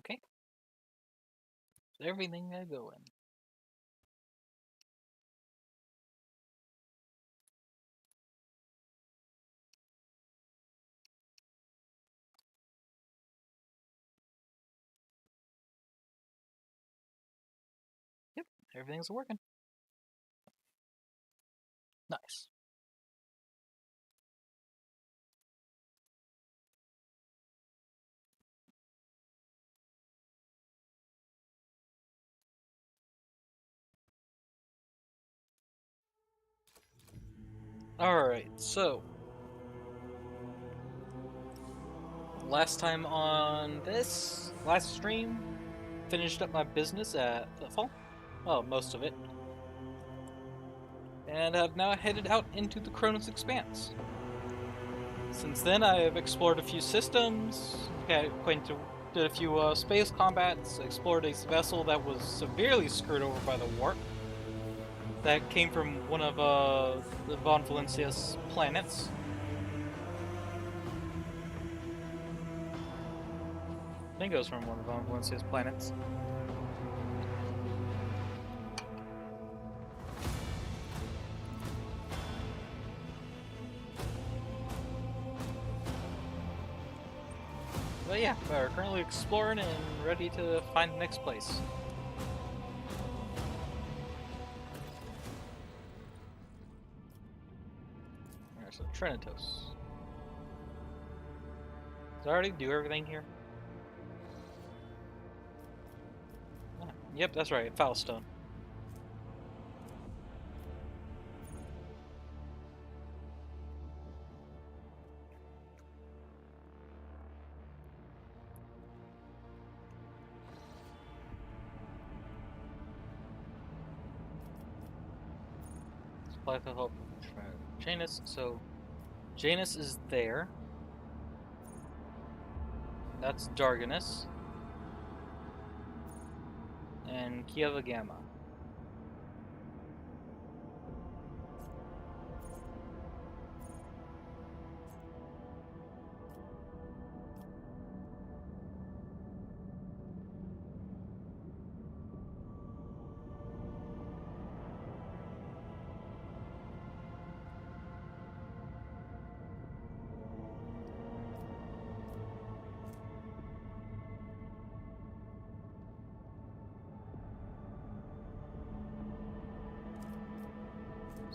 Okay. So everything got going. Yep, everything's working. Nice. Alright, so last time on this last stream, finished up my business at Footfall. Well, most of it. And have now headed out into the Koronus Expanse. Since then, I have explored a few systems, did a few space combats, explored a vessel that was severely screwed over by the warp. That came from one of the Von Valencia's planets. I think it was from one of Von Valencia's planets. But yeah, we're currently exploring and ready to find the next place. Alright, so Trinitos. Did I already do everything here? Ah, yep, that's right, Foulstone. Supply the help of Janus, so Janus is there. That's Darganus. And Kieva Gamma.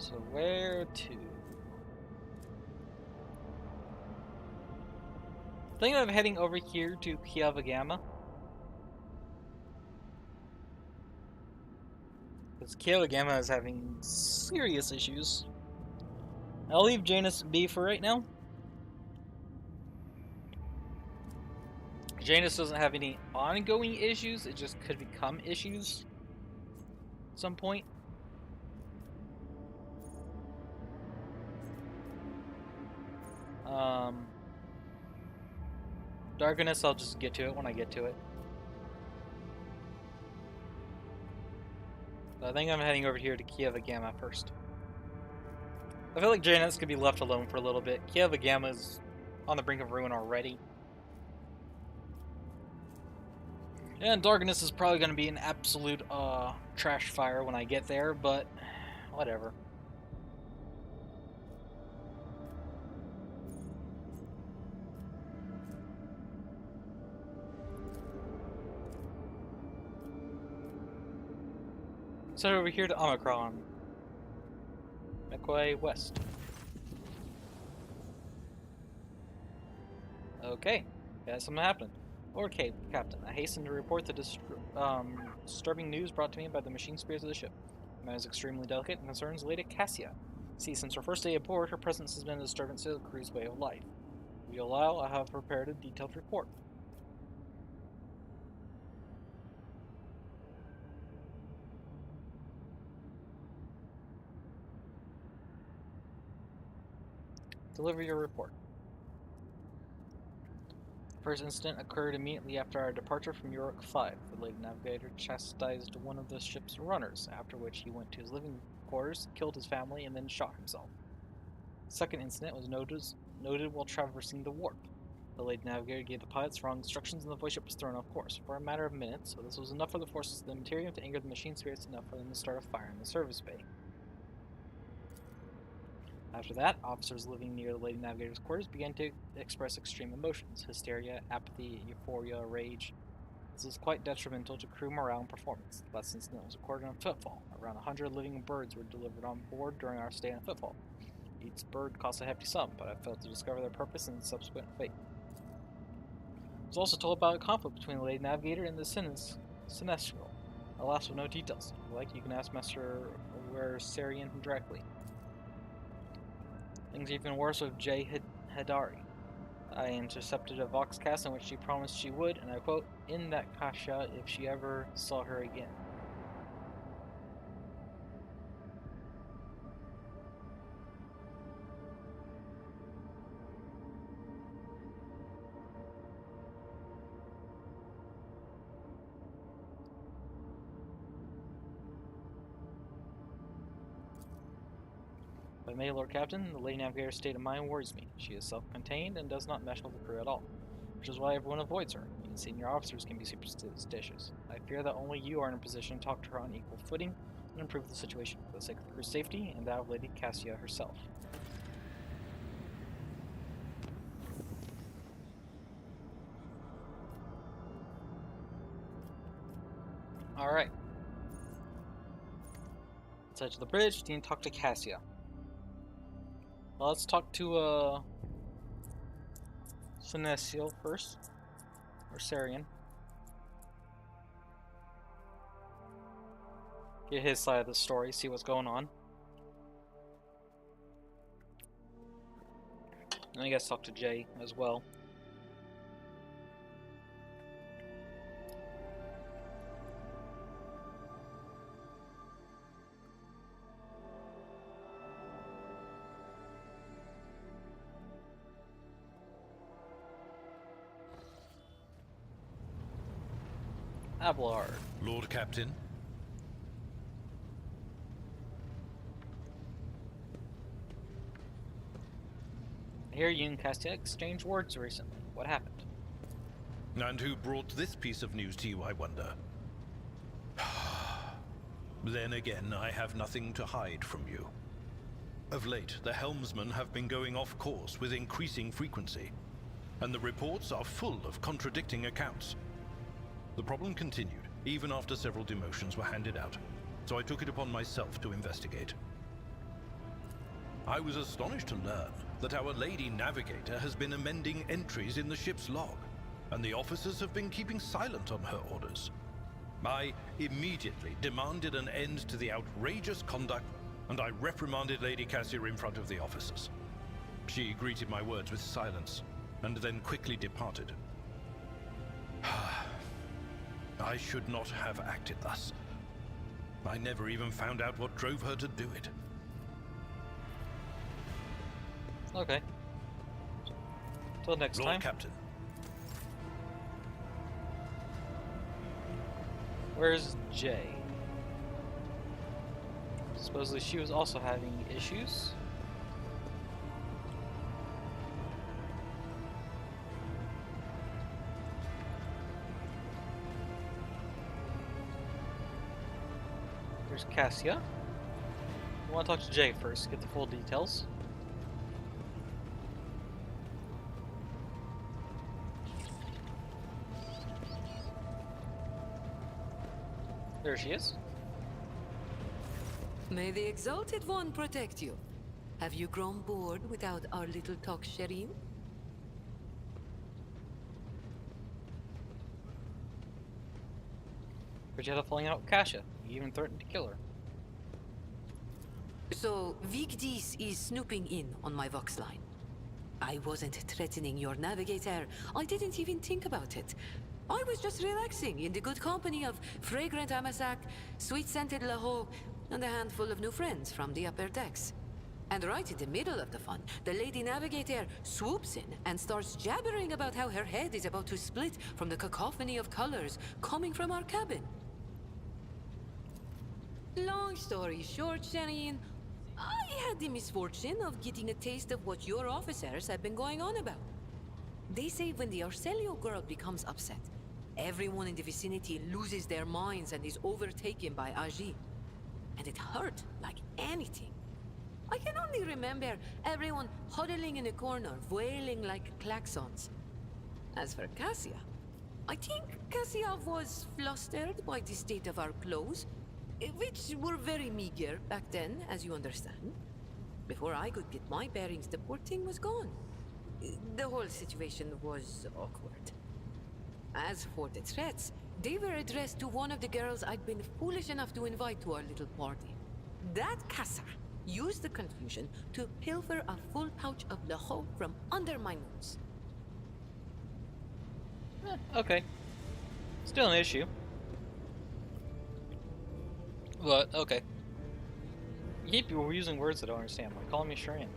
So where to? Thinking of heading over here to Kieva Gamma. Because Kieva Gamma is having serious issues. I'll leave Janus be for right now. Janus doesn't have any ongoing issues, it just could become issues at some point. Darganus, I'll just get to it when I get to it. So I think I'm heading over here to Kieva Gamma first. I feel like Janus could be left alone for a little bit. Kieva Gamma is on the brink of ruin already. And Darganus is probably going to be an absolute trash fire when I get there, but whatever. So over here to Omicron. Make way west. Okay, yeah, something happened. Okay, Captain, I hasten to report the disturbing news brought to me by the machine spirits of the ship. The matter is extremely delicate and concerns Lady Cassia. See, since her first day aboard, her presence has been a disturbance to the crew's way of life. If you allow, I have prepared a detailed report. Deliver your report. The first incident occurred immediately after our departure from York 5. The late navigator chastised one of the ship's runners, after which he went to his living quarters, killed his family, and then shot himself. The second incident was noted while traversing the warp. The Lady Navigator gave the pilots wrong instructions and the voice ship was thrown off course for a matter of minutes, so this was enough for the forces of the Materium to anger the machine spirits enough for them to start a fire in the service bay. After that, officers living near the Lady Navigator's quarters began to express extreme emotions: hysteria, apathy, euphoria, rage. This is quite detrimental to crew morale and performance. The last incident was recorded on Footfall. Around 100 living birds were delivered on board during our stay on Footfall. Each bird cost a hefty sum, but I failed to discover their purpose and subsequent fate. I was also told about a conflict between the Lady Navigator and the Sinestral. Alas, with no details. If you like, you can ask Master Sarian directly. Things are even worse with Jay Hidari. I intercepted a Voxcast in which she promised she would, and I quote, "in that Kasha if she ever saw her again." If I may, Lord Captain, the Lady Navigator's state of mind worries me. She is self-contained and does not mesh with the crew at all, which is why everyone avoids her. Even senior officers can be superstitious. I fear that only you are in a position to talk to her on equal footing and improve the situation for the sake of the crew's safety and that of Lady Cassia herself. Alright. Let's head to the bridge. Need to talk to Cassia. Well, let's talk to Sinesiel first. Or Sarian. Get his side of the story, see what's going on. And I guess talk to Jay as well. Abelard. Lord Captain. I hear you and Cassia exchanged words recently. What happened? And who brought this piece of news to you, I wonder? Then again, I have nothing to hide from you. Of late, the helmsmen have been going off course with increasing frequency, and the reports are full of contradicting accounts. The problem continued, even after several demotions were handed out, so I took it upon myself to investigate. I was astonished to learn that our Lady Navigator has been amending entries in the ship's log, and the officers have been keeping silent on her orders. I immediately demanded an end to the outrageous conduct, and I reprimanded Lady Cassia in front of the officers. She greeted my words with silence, and then quickly departed. I should not have acted thus. I never even found out what drove her to do it. Okay. Till next Lord time. Captain. Where's Jay? Supposedly she was also having issues. There's Cassia. I want to talk to Jay first, get the full details. There she is. May the Exalted One protect you. Have you grown bored without our little talk, Shireen? But you had a falling out with Cassia. You even threatened to kill her. So, Vigdis is snooping in on my Vox line. I wasn't threatening your navigator. I didn't even think about it. I was just relaxing in the good company of fragrant Amasak, sweet-scented Laho, and a handful of new friends from the upper decks. And right in the middle of the fun, the Lady Navigator swoops in and starts jabbering about how her head is about to split from the cacophony of colors coming from our cabin. Long story short, Shireen, I had the misfortune of getting a taste of what your officers have been going on about. They say when the Arcelio girl becomes upset, everyone in the vicinity loses their minds and is overtaken by Agi. And it hurt like anything. I can only remember everyone huddling in a corner, wailing like klaxons. As for Cassia, I think Cassia was flustered by the state of our clothes, which were very meager back then, as you understand. Before I could get my bearings, the poor thing was gone. The whole situation was awkward. As for the threats, they were addressed to one of the girls I'd been foolish enough to invite to our little party. That Casa used the confusion to pilfer a full pouch of Leho from under my nose. Okay. Still an issue. But, okay. You keep using words that I don't understand, like calling me Sharian.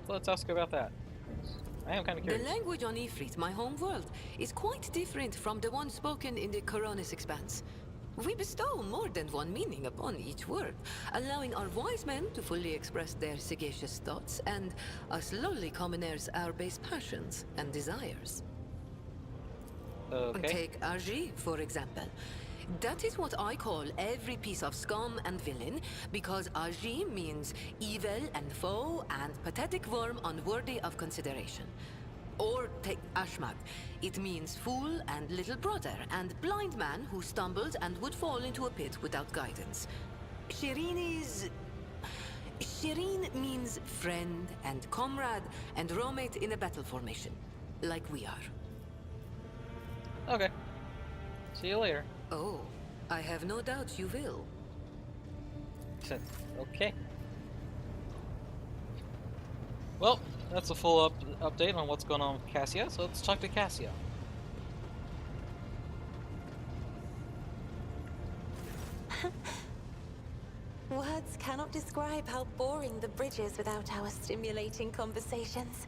So let's ask about that. I am kind of curious. The language on Ifrit, my home world, is quite different from the one spoken in the Koronus Expanse. We bestow more than one meaning upon each word, allowing our wise men to fully express their sagacious thoughts, and us lowly commoners our base passions and desires. Okay. Take Agi, for example. That is what I call every piece of scum and villain, because Agi means evil and foe and pathetic worm unworthy of consideration. Or take Ashmak. It means fool and little brother, and blind man who stumbled and would fall into a pit without guidance. Shireen means friend and comrade and roommate in a battle formation, like we are. Okay. See you later. Oh, I have no doubt you will. Okay. Well, that's a full update on what's going on with Cassia, so let's talk to Cassia. Words cannot describe how boring the bridge is without our stimulating conversations.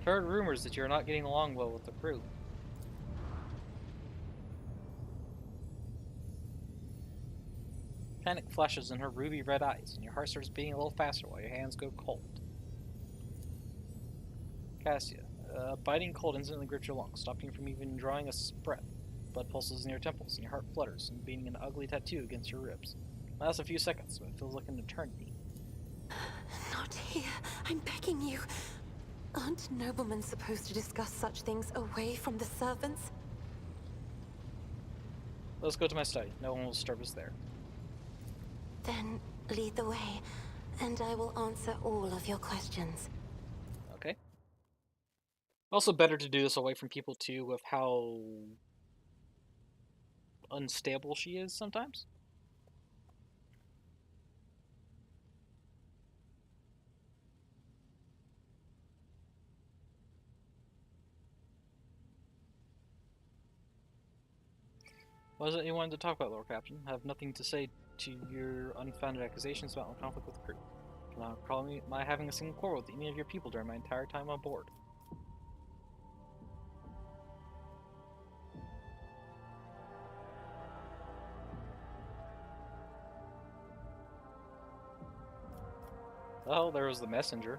Heard rumors that you're not getting along well with the crew. Panic flashes in her ruby red eyes, and your heart starts beating a little faster while your hands go cold. Cassia, a biting cold instantly grips your lungs, stopping you from even drawing a breath. Blood pulses in your temples, and your heart flutters, and beating an ugly tattoo against your ribs. It lasts a few seconds, but it feels like an eternity. Not here. I'm begging you. Aren't noblemen supposed to discuss such things away from the servants? Let's go to my study. No one will disturb us there. Then lead the way, and I will answer all of your questions. Okay. Also better to do this away from people too, with how unstable she is sometimes. What is it you wanted to talk about, Lord Captain? I have nothing to say to your unfounded accusations about my conflict with the crew. Do not recall my having a single quarrel with any of your people during my entire time on board. Oh, there was the messenger.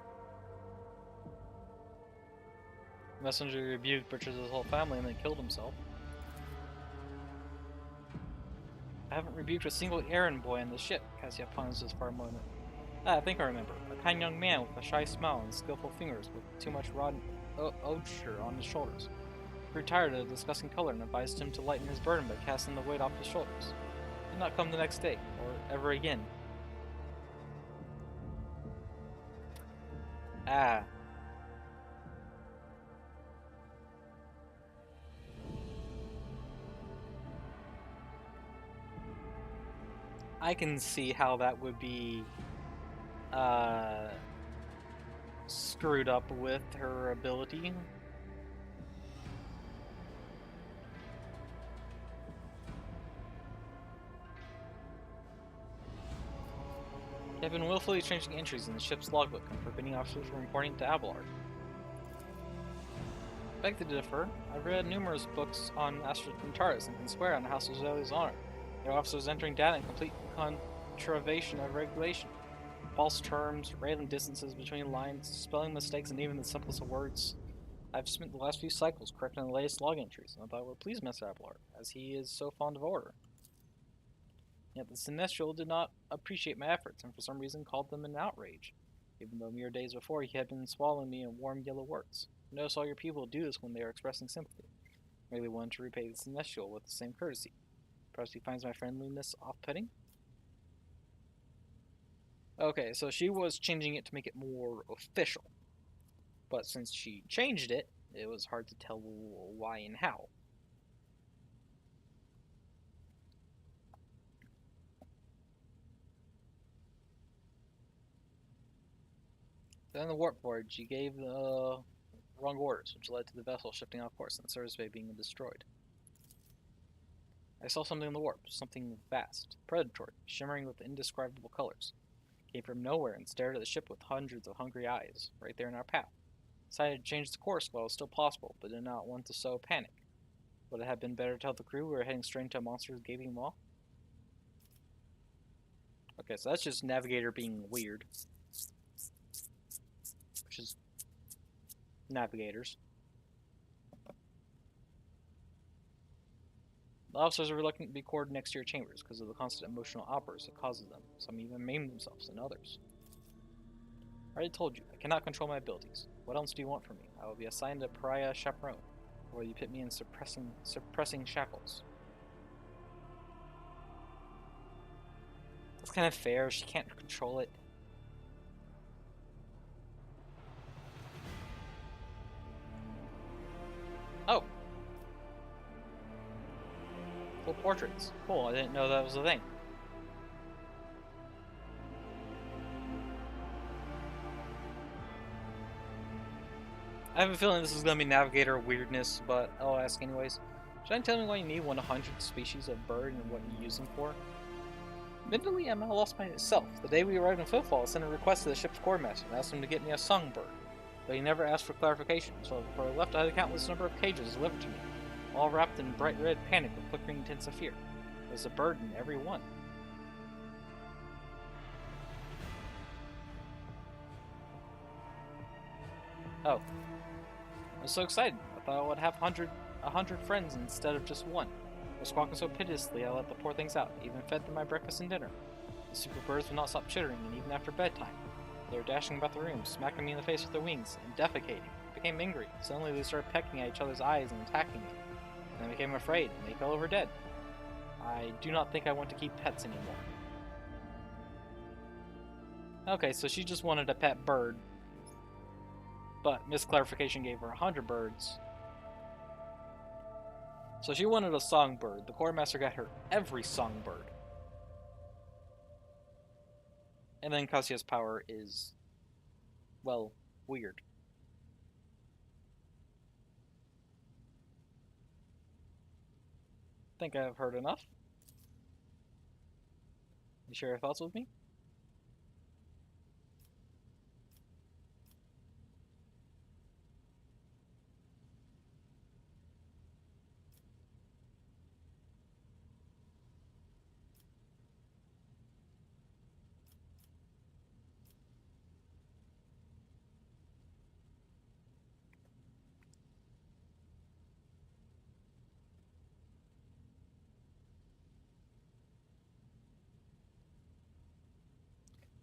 The messenger rebuked Butcher's whole family and then killed himself. I haven't rebuked a single errand boy on the ship, Cassia ponders for a moment. I think I remember. A kind young man with a shy smile and skillful fingers with too much odor on his shoulders. He grew tired of discussing color and advised him to lighten his burden by casting the weight off his shoulders. He did not come the next day, or ever again. Ah. I can see how that would be screwed up with her ability. They have been willfully changing entries in the ship's logbook and forbidding officers from reporting to Abelard. I beg to differ. I've read numerous books on Astra Centaurus and can swear on the House of Zeli's honor. Their officers entering data in complete contravention of regulation. false terms, railing distances between lines, spelling mistakes, and even the simplest of words. I've spent the last few cycles correcting the latest log entries, and I thought it would please Mr. Abelard, as he is so fond of order. Yet the Sinestral did not appreciate my efforts, and for some reason called them an outrage, even though mere days before he had been swallowing me in warm yellow words. Notice all your people do this when they are expressing sympathy. Merely wanted to repay the Sinestral with the same courtesy. Perhaps he finds my friendliness off-putting? Okay, so she was changing it to make it more official. But since she changed it, it was hard to tell why and how. Then the warp board, she gave the wrong orders, which led to the vessel shifting off course and the service bay being destroyed. I saw something in the warp, something vast, predatory, shimmering with indescribable colors. Came from nowhere and stared at the ship with hundreds of hungry eyes, right there in our path. Decided to change the course while it was still possible, but did not want to sow panic. Would it have been better to tell the crew we were heading straight into a monster's gaping maw? Okay, so that's just Navigator being weird. Which is Navigators. The officers are reluctant to be quartered next to your chambers because of the constant emotional outbursts it causes them. Some even maim themselves, and others. I already told you, I cannot control my abilities. What else do you want from me? I will be assigned a pariah chaperone, or you put me in suppressing shackles. That's kind of fair, she can't control it. Oh! Full portraits. Cool, I didn't know that was a thing. I have a feeling this is going to be Navigator weirdness, but I'll ask anyways. Should I tell me why you need 100 species of bird and what you use them for? Admittedly, I'm at a loss myself. The day we arrived in Footfall, I sent a request to the ship's quartermaster and asked him to get me a songbird, but he never asked for clarification, so before I left I had a countless number of cages delivered to me, all wrapped in bright red panic with flickering tints of fear. There's a bird in every one. Oh. I was so excited. I thought I would have 100 friends instead of just one. I was squawking so piteously I let the poor things out, even fed them my breakfast and dinner. The super birds would not stop chittering, and even after bedtime. They were dashing about the room, smacking me in the face with their wings, and defecating. I became angry. Suddenly they started pecking at each other's eyes and attacking me. And I became afraid, and they fell over dead. I do not think I want to keep pets anymore. Okay, so she just wanted a pet bird. But misclarification gave her 100 birds. So she wanted a songbird. The quartermaster got her every songbird. And then Kassia's power is, well, weird. I think I've heard enough. You share your thoughts with me?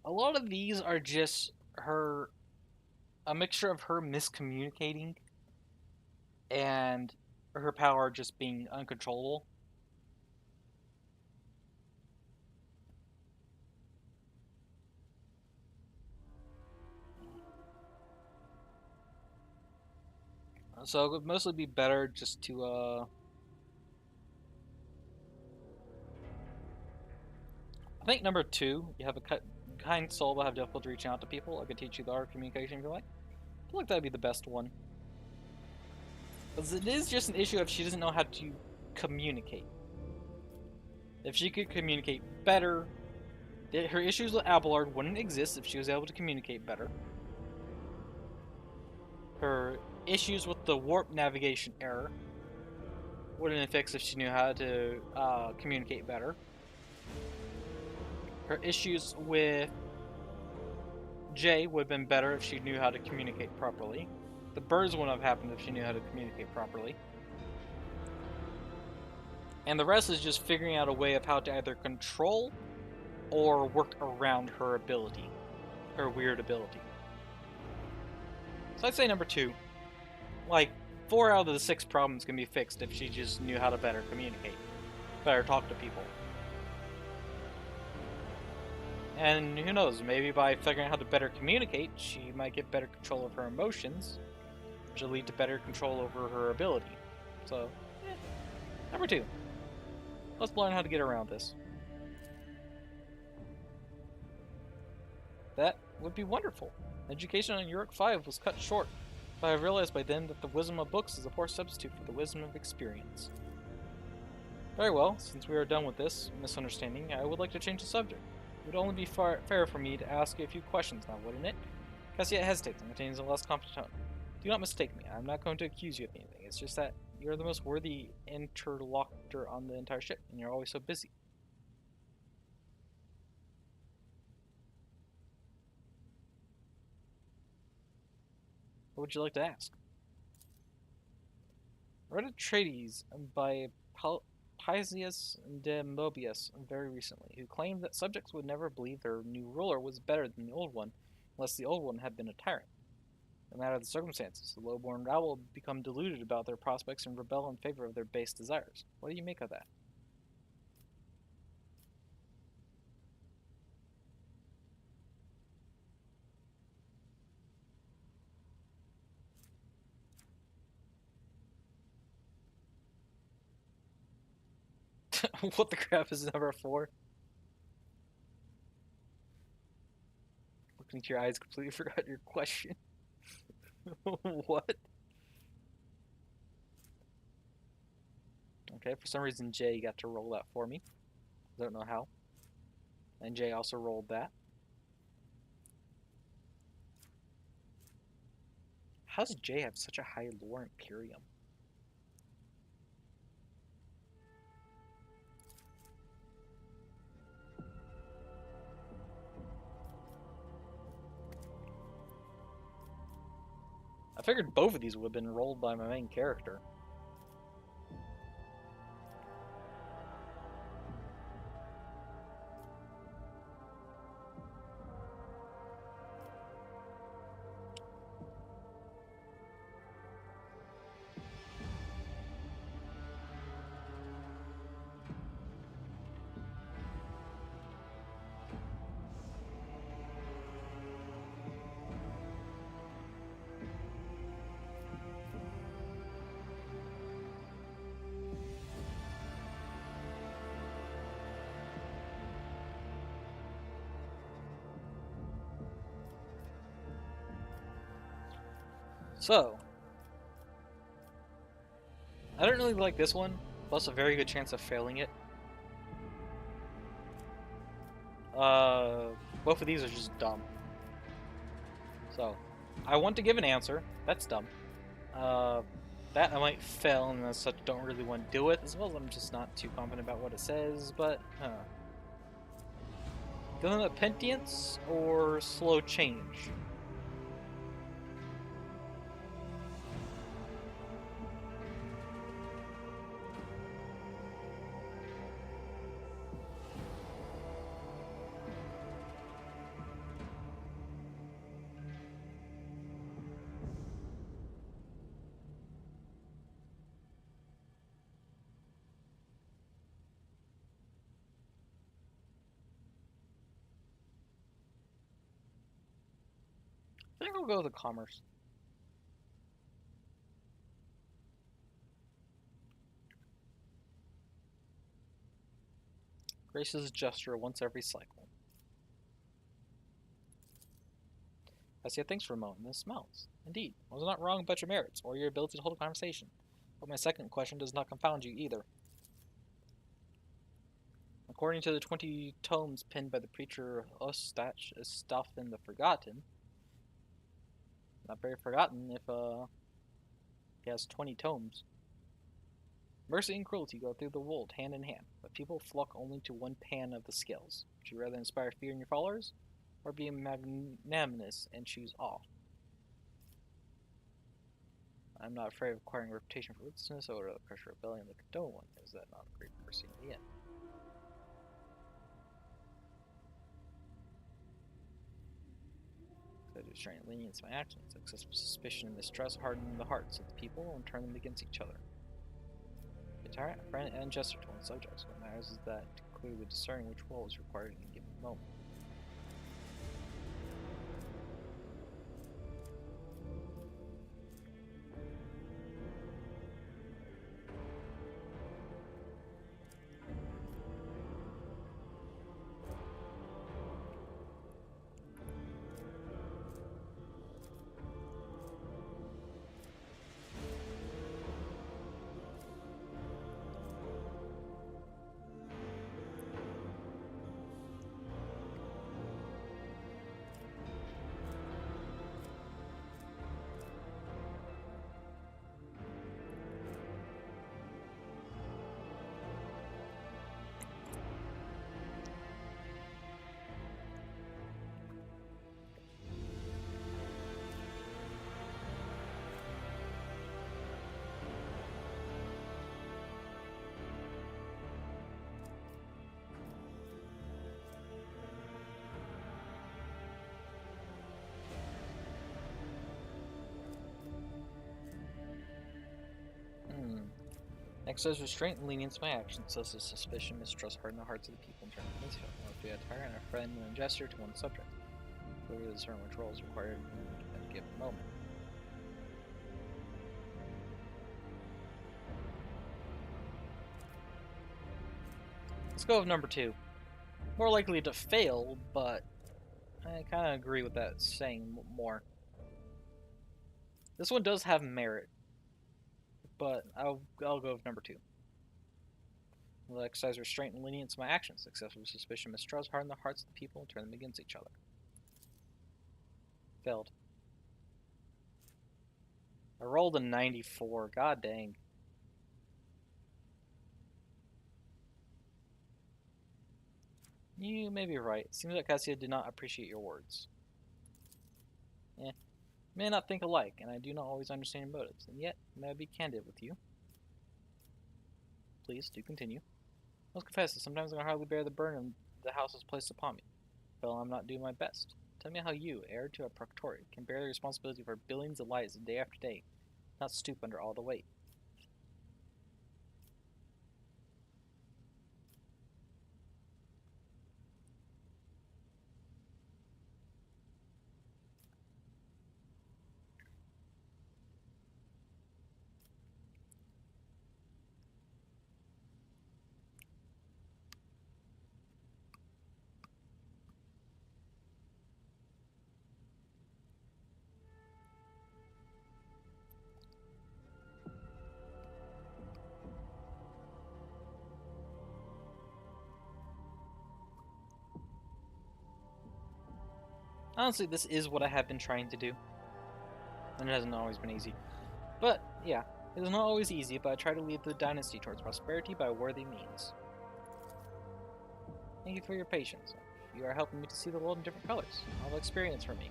A lot of these are just a mixture of her miscommunicating and her power just being uncontrollable. So it would mostly be better just to, I think number 2, you have a kind soul but have difficulty reaching out to people. I could teach you the art of communication if you like. I feel like that'd be the best one. Because it is just an issue if she doesn't know how to communicate. If she could communicate better, her issues with Abelard wouldn't exist if she was able to communicate better. Her issues with the warp navigation error wouldn't fix if she knew how to communicate better. Her issues with Jay would have been better if she knew how to communicate properly. The birds wouldn't have happened if she knew how to communicate properly. And the rest is just figuring out a way of how to either control or work around her ability. Her weird ability. So I'd say number 2. Like, 4 out of the 6 problems can be fixed if she just knew how to better communicate. Better talk to people. And who knows, maybe by figuring out how to better communicate, she might get better control of her emotions, which will lead to better control over her ability. So, number 2. Let's learn how to get around this. That would be wonderful. Education on Uruk 5 was cut short, but I realized by then that the wisdom of books is a poor substitute for the wisdom of experience. Very well, since we are done with this misunderstanding, I would like to change the subject. It would only be fair for me to ask you a few questions now, wouldn't it? Cassia hesitates and maintains a less confident tone. Do not mistake me. I'm not going to accuse you of anything. It's just that you're the most worthy interlocutor on the entire ship, and you're always so busy. What would you like to ask? I read a treatise by Paisius de Mobius very recently, who claimed that subjects would never believe their new ruler was better than the old one, unless the old one had been a tyrant. No matter the circumstances, the low-born rabble will become deluded about their prospects and rebel in favor of their base desires. What do you make of that? What the crap is number 4? Looking into your eyes, completely forgot your question. What? Okay, for some reason Jay got to roll that for me. I don't know how. And Jay also rolled that. How does Jay have such a high lore Imperium? I figured both of these would have been rolled by my main character. So, I don't really like this one, plus a very good chance of failing it. Both of these are just dumb. So, I want to give an answer. That's dumb. That I might fail, and as such, don't really want to do it, as well as I'm just not too confident about what it says, but, Going to Pentience or Slow Change? I think I'll go with the Commerce. Grace's gesture once every cycle. Cassia thanks for a moment, then smiles. Indeed, I was not wrong about your merits, or your ability to hold a conversation. But my second question does not confound you either. According to the 20 tomes penned by the preacher Ostach Estafin the Forgotten, not very forgotten if he has 20 tomes. Mercy and cruelty go through the world hand in hand, but people flock only to one pan of the scales. Would you rather inspire fear in your followers, or be magnanimous and choose all. I'm not afraid of acquiring a reputation for ruthlessness or the pressure of rebellion to condone one. Is that not a great mercy in the end? I do strength lenience in my actions. Excessive suspicion and mistrust harden the hearts of the people and turn them against each other. A tyrant, a friend, and jester to one's subjects. What matters is that to clearly discern which role is required in a given moment. Exercise restraint and lenience in my actions, such as suspicion, mistrust, harden the hearts of the people and turn them against each other. Must be a tyrant, a friend, and a jester to one subject. Clearly discern which role is required at a given moment. Let's go with number 2. More likely to fail, but I kind of agree with that saying more. This one does have merit, but I'll go with number 2. Will exercise restraint and lenience in my actions. Excessive suspicion, mistrust, harden the hearts of the people and turn them against each other. Failed. I rolled a 94. God dang. You may be right. It seems like Cassia did not appreciate your words. We may not think alike, and I do not always understand your motives, and yet, may I be candid with you? Please, do continue. I must confess that sometimes I can hardly bear the burden the house has placed upon me. Well, I'm not doing my best. Tell me how you, heir to a proctorate, can bear the responsibility for billions of lives day after day, not stoop under all the weight. Honestly, this is what I have been trying to do, and it hasn't always been easy. But, yeah, it is not always easy, but I try to lead the dynasty towards prosperity by worthy means. Thank you for your patience. You are helping me to see the world in different colors. All the experience for me.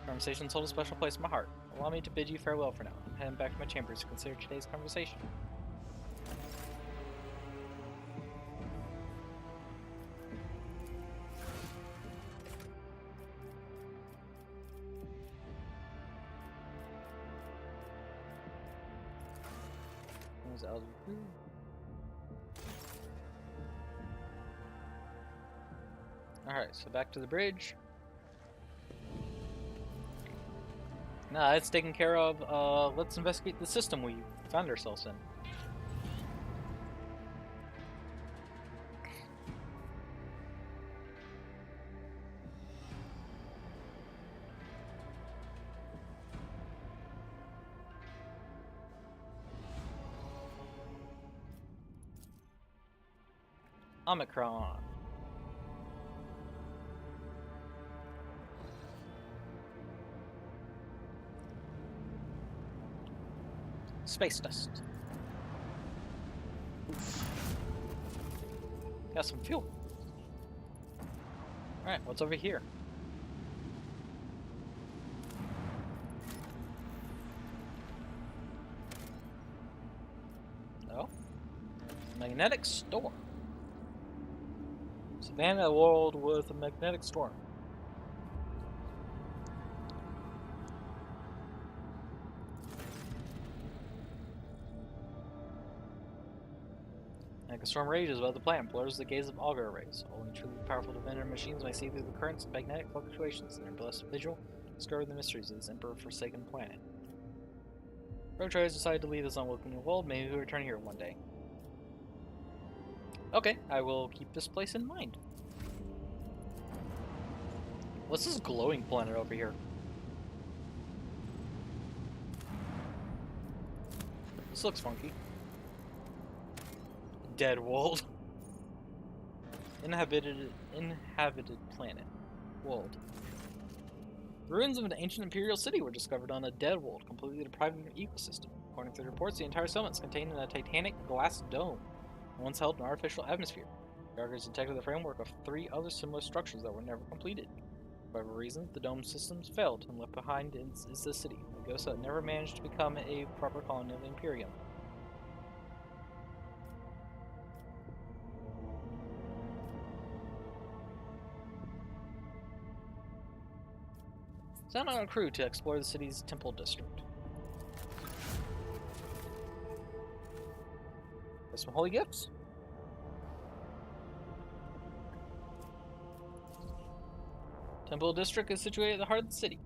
Conversations hold a special place in my heart. Allow me to bid you farewell for now. I'm heading back to my chambers to consider today's conversation. Alright, so back to the bridge. Nah, it's taken care of. Let's investigate the system we found ourselves in. Omicron. Space dust. Oof. Got some fuel. Alright, what's over here? Magnetic storm. Savannah world with a magnetic storm. Magnetic storm rages above the planet, blurs the gaze of auger rays. Only truly powerful defender machines may see through the currents of magnetic fluctuations in their blessed vigil, discover the mysteries of this emperor-forsaken planet. Road traders decide to leave this unwelcoming world, maybe we'll return here one day. Okay, I will keep this place in mind. What's this glowing planet over here? This looks funky. Dead world. Inhabited planet. World. The ruins of an ancient imperial city were discovered on a dead world, completely deprived of an ecosystem. According to the reports, the entire settlement is contained in a titanic glass dome, and once held in an artificial atmosphere. The Argers detected the framework of 3 other similar structures that were never completed. For whatever reason, the dome systems failed, and left behind is the city, a ghost that never managed to become a proper colony of the Imperium. Sent on a crew to explore the city's temple district. There's some holy gifts. Temple district is situated at the heart of the city.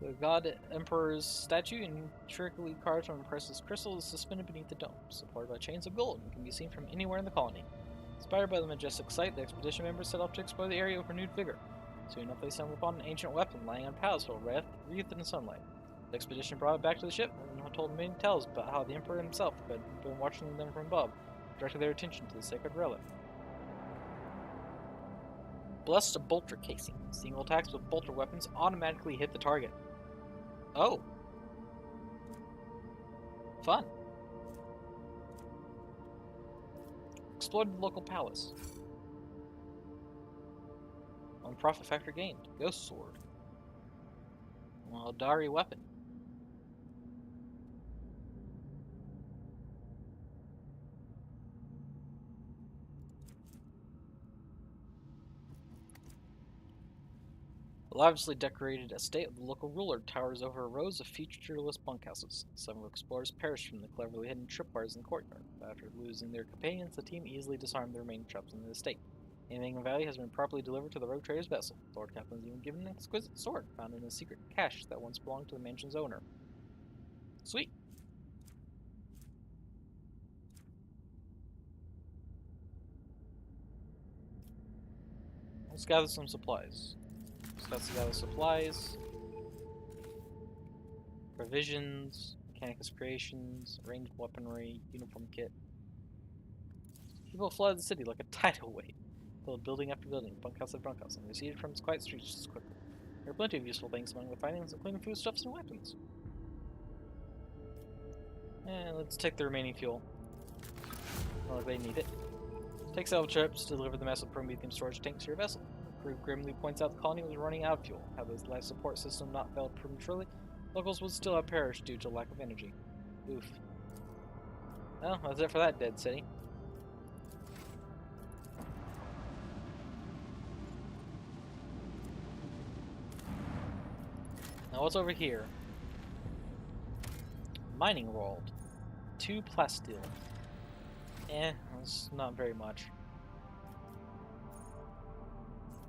The god emperor's statue, intricately carved from precious crystal, is suspended beneath the dome, supported by chains of gold, and can be seen from anywhere in the colony. Inspired by the majestic sight, the expedition members set off to explore the area with renewed vigor. Soon enough, they stumbled upon an ancient weapon lying on pallets wreathed in sunlight. The expedition brought it back to the ship and told many tales about how the Emperor himself, who had been watching them from above, directed their attention to the sacred relic. Blessed bolter casing. Single attacks with bolter weapons automatically hit the target. Oh. Fun. Explored the local palace. On profit factor gained. Ghost sword. Well, Dari weapon. The lavishly decorated estate of the local ruler towers over rows of featureless bunkhouses. Several explorers perished from the cleverly hidden tripwires in the courtyard. After losing their companions, the team easily disarmed the remaining traps in the estate. Anything of value has been properly delivered to the rogue trader's vessel. The Lord Captain was even given an exquisite sword found in a secret cache that once belonged to the mansion's owner. Sweet. Let's gather some supplies. Let's gather supplies. Provisions. Mechanicus creations. Ranged weaponry. Uniform kit. People flooded the city like a tidal wave. Filled building after building, bunkhouse after bunkhouse, and receded from its quiet streets just quickly. There are plenty of useful things among the findings, including foodstuffs and weapons. And let's take the remaining fuel. Not like they need it. Take several trips to deliver the massive Prometheum storage tanks to your vessel. The crew grimly points out the colony was running out of fuel. Had the life support system not failed prematurely, locals would still have perished due to lack of energy. Oof. Well, that's it for that dead city. Now what's over here? Mining world. 2 plasteel. That's not very much.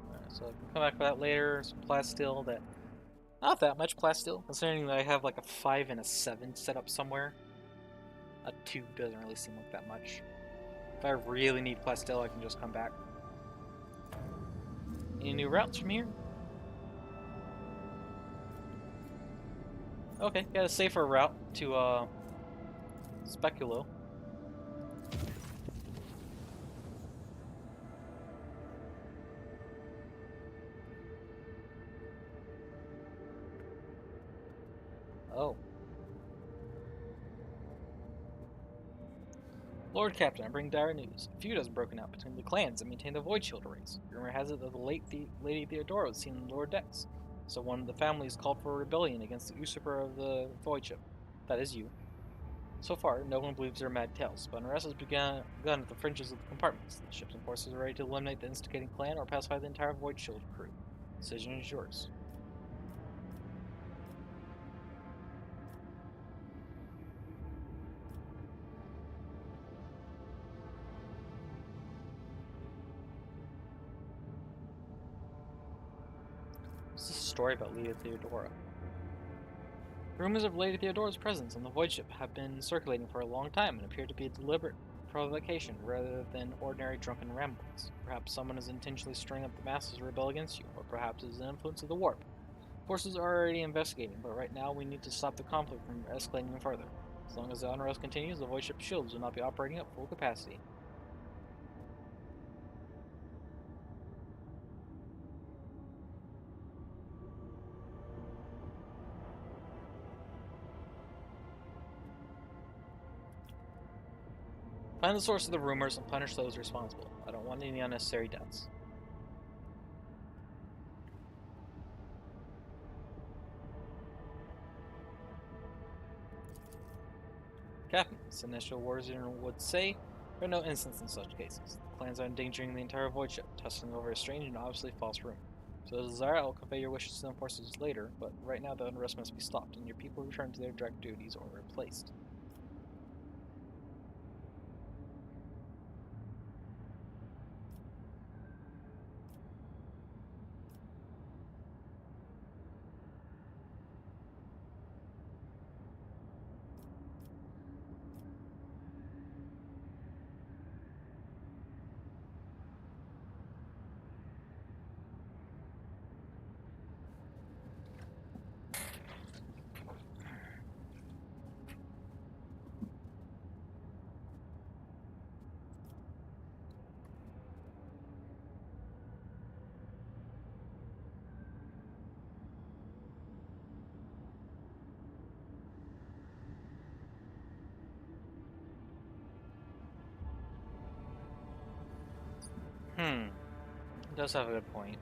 Alright, so I can come back for that later. Some plasteel that... Not that much plasteel, considering that I have like a 5 and a 7 set up somewhere. A 2 doesn't really seem like that much. If I really need plasteel, I can just come back. Any new routes from here? Okay, got a safer route to, Speculo. Oh. Lord Captain, I bring dire news. A feud has broken out between the clans that maintain the Void Shield arrays. Rumor has it that the late Lady Theodora was seen in the lower decks. So one of the families called for a rebellion against the usurper of the Void Ship. That is you. So far, no one believes they're mad tales, but unrest has begun at the fringes of the compartments. The ships and forces are ready to eliminate the instigating clan or pacify the entire Void Shield crew. The decision is yours. This is a story about Lady Theodora. Rumors of Lady Theodora's presence on the Void Ship have been circulating for a long time and appear to be a deliberate provocation rather than ordinary drunken ramblings. Perhaps someone is intentionally stirring up the masses to rebel against you, or perhaps it is an influence of the warp. Forces are already investigating, but right now we need to stop the conflict from escalating further. As long as the unrest continues, the Void Ship shields will not be operating at full capacity. Find the source of the rumors and punish those responsible. I don't want any unnecessary deaths. Captain, Sinestro Warrior would say, there are no incidents in such cases. The clans are endangering the entire Void Ship, testing over a strange and obviously false rumor. So as desire, I will convey your wishes to the forces later, but right now the unrest must be stopped, and your people return to their direct duties or replaced. It does have a good point.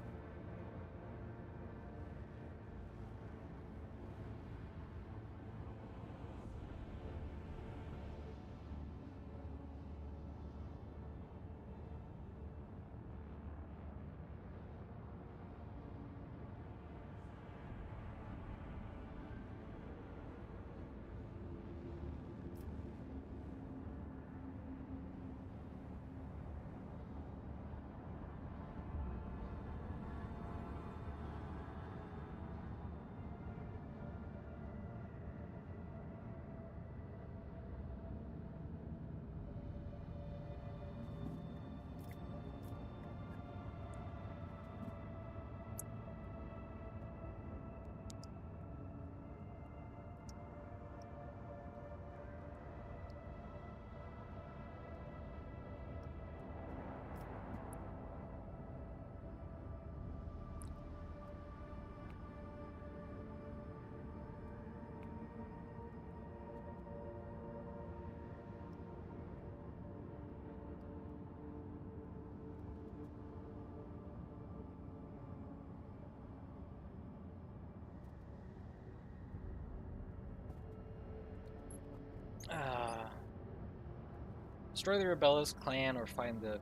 Destroy the rebellious clan or find the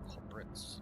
culprits.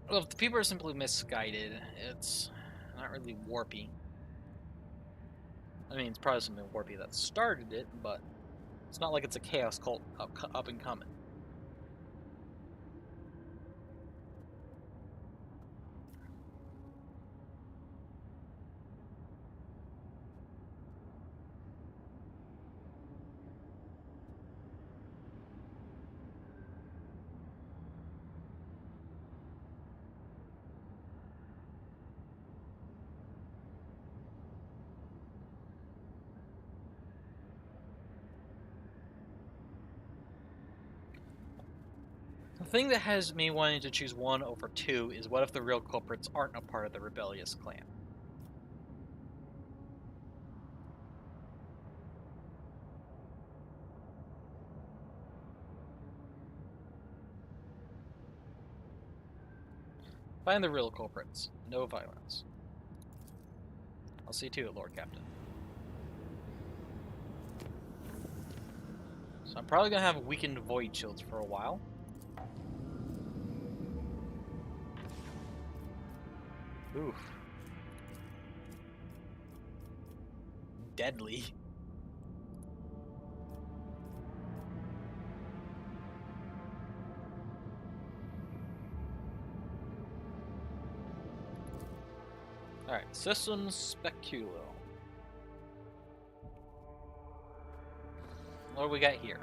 Well, if the people are simply misguided, it's not really warpy. I mean, it's probably something warpy that started it, but it's not like it's a chaos cult up and coming. The thing that has me wanting to choose 1 over 2 is what if the real culprits aren't a part of the rebellious clan? Find the real culprits. No violence. I'll see to it, Lord Captain. So I'm probably gonna have weakened void shields for a while. Oof. Deadly. Alright, Systems Speculo. What do we got here?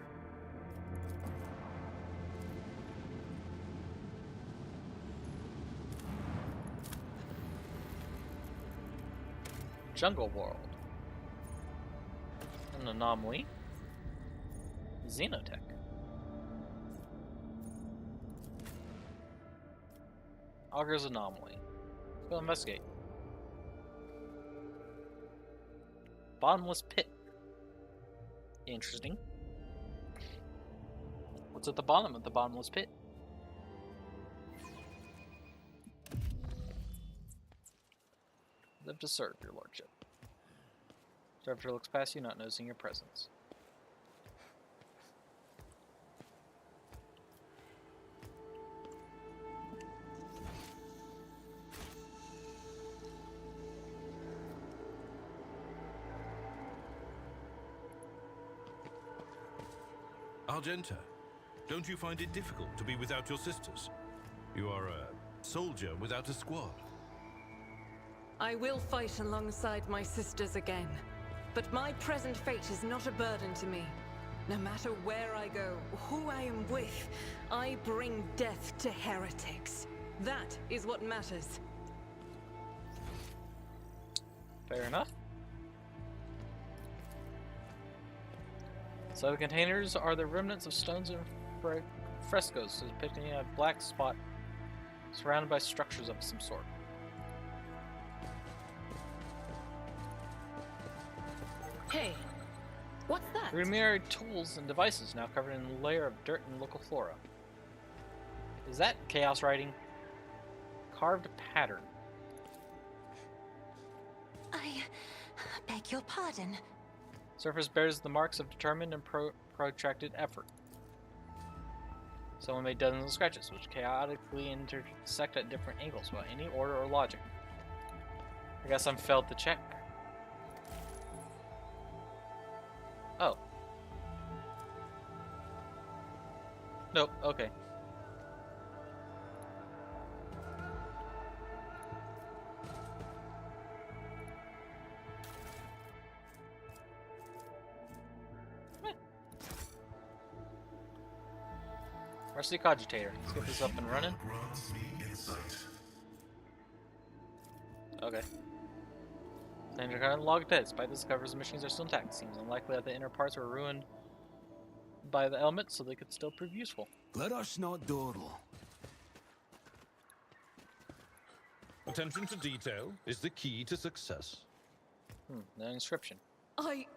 Jungle World. An anomaly. Xenotech. Augur's anomaly. Let's go investigate. Bottomless pit. Interesting. What's at the bottom of the bottomless pit? Live to serve, your lordship. Servitor looks past you, not noticing your presence. Argenta, don't you find it difficult to be without your sisters? You are a soldier without a squad. I will fight alongside my sisters again, but my present fate is not a burden to me. No matter where I go, who I am with, I bring death to heretics. That is what matters. Fair enough. So the containers are the remnants of stones and frescoes depicting a black spot surrounded by structures of some sort. Hey, what's that? Rudimentary tools and devices now covered in a layer of dirt and local flora. Is that chaos writing? Carved pattern. I beg your pardon. Surface bears the marks of determined and protracted effort. Someone made dozens of scratches, which chaotically intersect at different angles without any order or logic. I guess I'm failed to check. Oh. Nope, okay. Rusty Cogitator. Let's get this up and running. Okay. Standard current log dead. Despite this, covers the machines are still intact. Seems unlikely that the inner parts were ruined by the elements, so they could still prove useful. Let us not dawdle. Attention to detail is the key to success. The inscription. I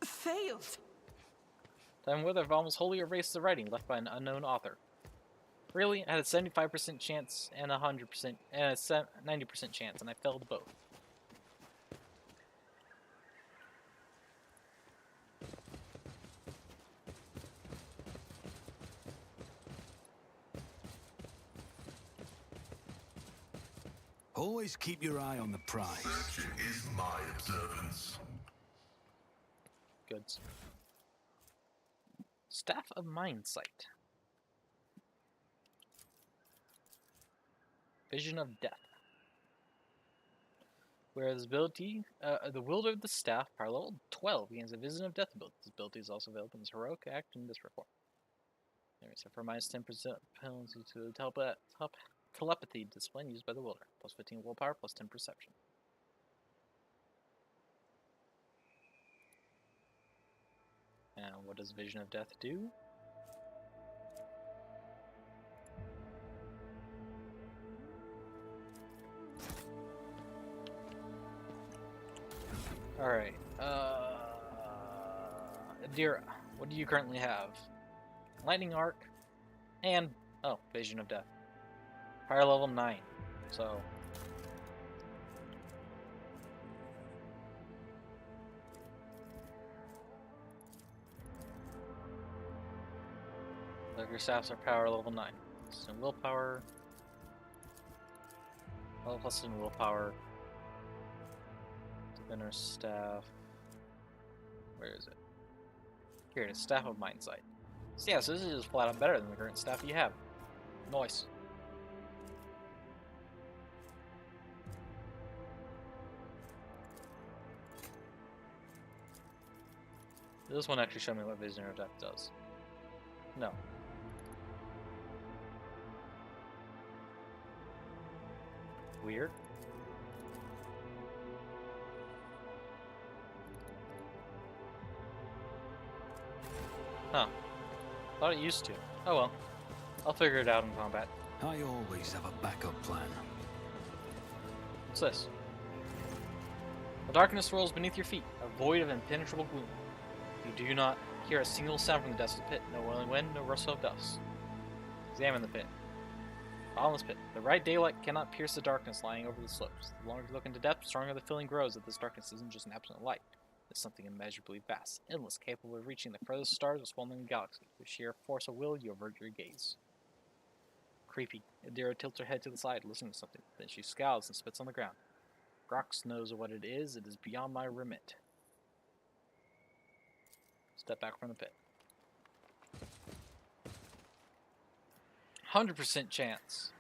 failed. Time Wither have almost wholly erased the writing left by an unknown author. Really, I had a 75% chance and a 100% and a 90% chance, and I failed both. Always keep your eye on the prize. Searching is my observance. Goods. Staff of Mind Sight. Vision of Death. Whereas ability, the wielder of the staff, power level 12, gains a Vision of Death ability. This ability is also available in this heroic act in this reform. Anyway, so for minus 10% penalty to telepathy discipline used by the wielder. Plus 15 willpower, plus 10 perception. And what does Vision of Death do? Alright, Adira, what do you currently have? Lightning Arc, and, oh, Vision of Death. Power level 9, so... Like your staffs are power level 9. So willpower... Level plus in willpower. Spinner staff. Where is it? Here it is, Staff of Mind Sight. So yeah, so this is just flat out better than the current staff you have. Nice. This one actually showed me what Vision of Death does. No. Weird. Huh. Thought it used to. Oh well. I'll figure it out in combat. I always have a backup plan. What's this? The darkness rolls beneath your feet, a void of impenetrable gloom. You do not hear a single sound from the depths of the pit. No wailing wind, no rustle of dust. Examine the pit. Bottomless pit. The bright daylight cannot pierce the darkness lying over the slopes. The longer you look into depth, the stronger the feeling grows that this darkness isn't just an absence of light. It's something immeasurably vast, endless, capable of reaching the furthest stars of swelling galaxies. With sheer force of will, you avert your gaze. Creepy. Adira tilts her head to the side, listening to something. Then she scowls and spits on the ground. Grox knows what it is. It is beyond my remit. Step back from the pit. 100% chance.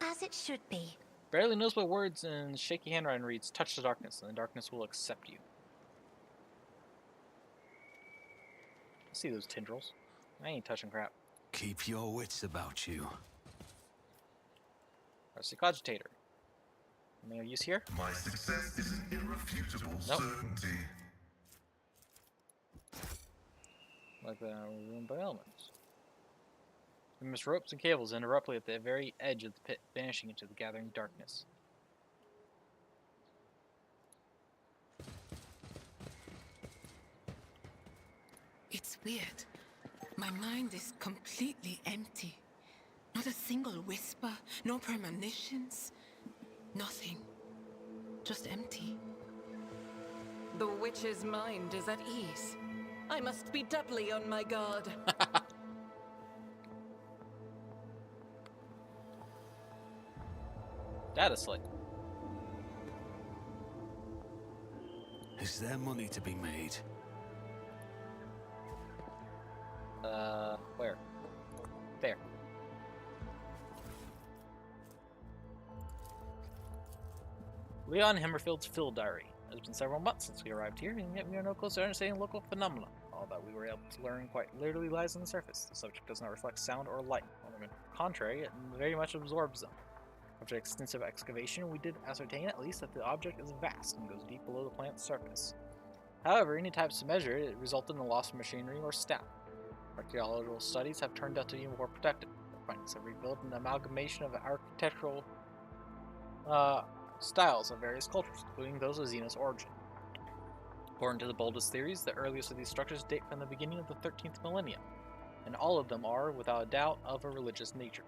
As it should be. Barely noticeable words and shaky handwriting reads, touch the darkness, and the darkness will accept you. See those tendrils? I ain't touching crap. Keep your wits about you. Arctic Cogitator. Anything of use here? My success is an irrefutable Nope. certainty. Like the room by elements. Numerous ropes and cables end abruptly at the very edge of the pit, vanishing into the gathering darkness. It's weird. My mind is completely empty. Not a single whisper, no premonitions. Nothing. Just empty. The witch's mind is at ease. I must be doubly on my guard. Data slate. Is there money to be made? Where? There. Leon Hammerfield's field diary. It has been several months since we arrived here, and yet we are no closer to understanding local phenomena. All that we were able to learn quite literally lies on the surface. The subject does not reflect sound or light. On the contrary, it very much absorbs them. After extensive excavation, we did ascertain at least that the object is vast and goes deep below the planet's surface. However, any attempts to measure it resulted in the loss of machinery or staff. Archaeological studies have turned out to be more protected. The findings have revealed an amalgamation of architectural styles of various cultures, including those of Xenos origin. According to the boldest theories, the earliest of these structures date from the beginning of the 13th millennium, and all of them are, without a doubt, of a religious nature.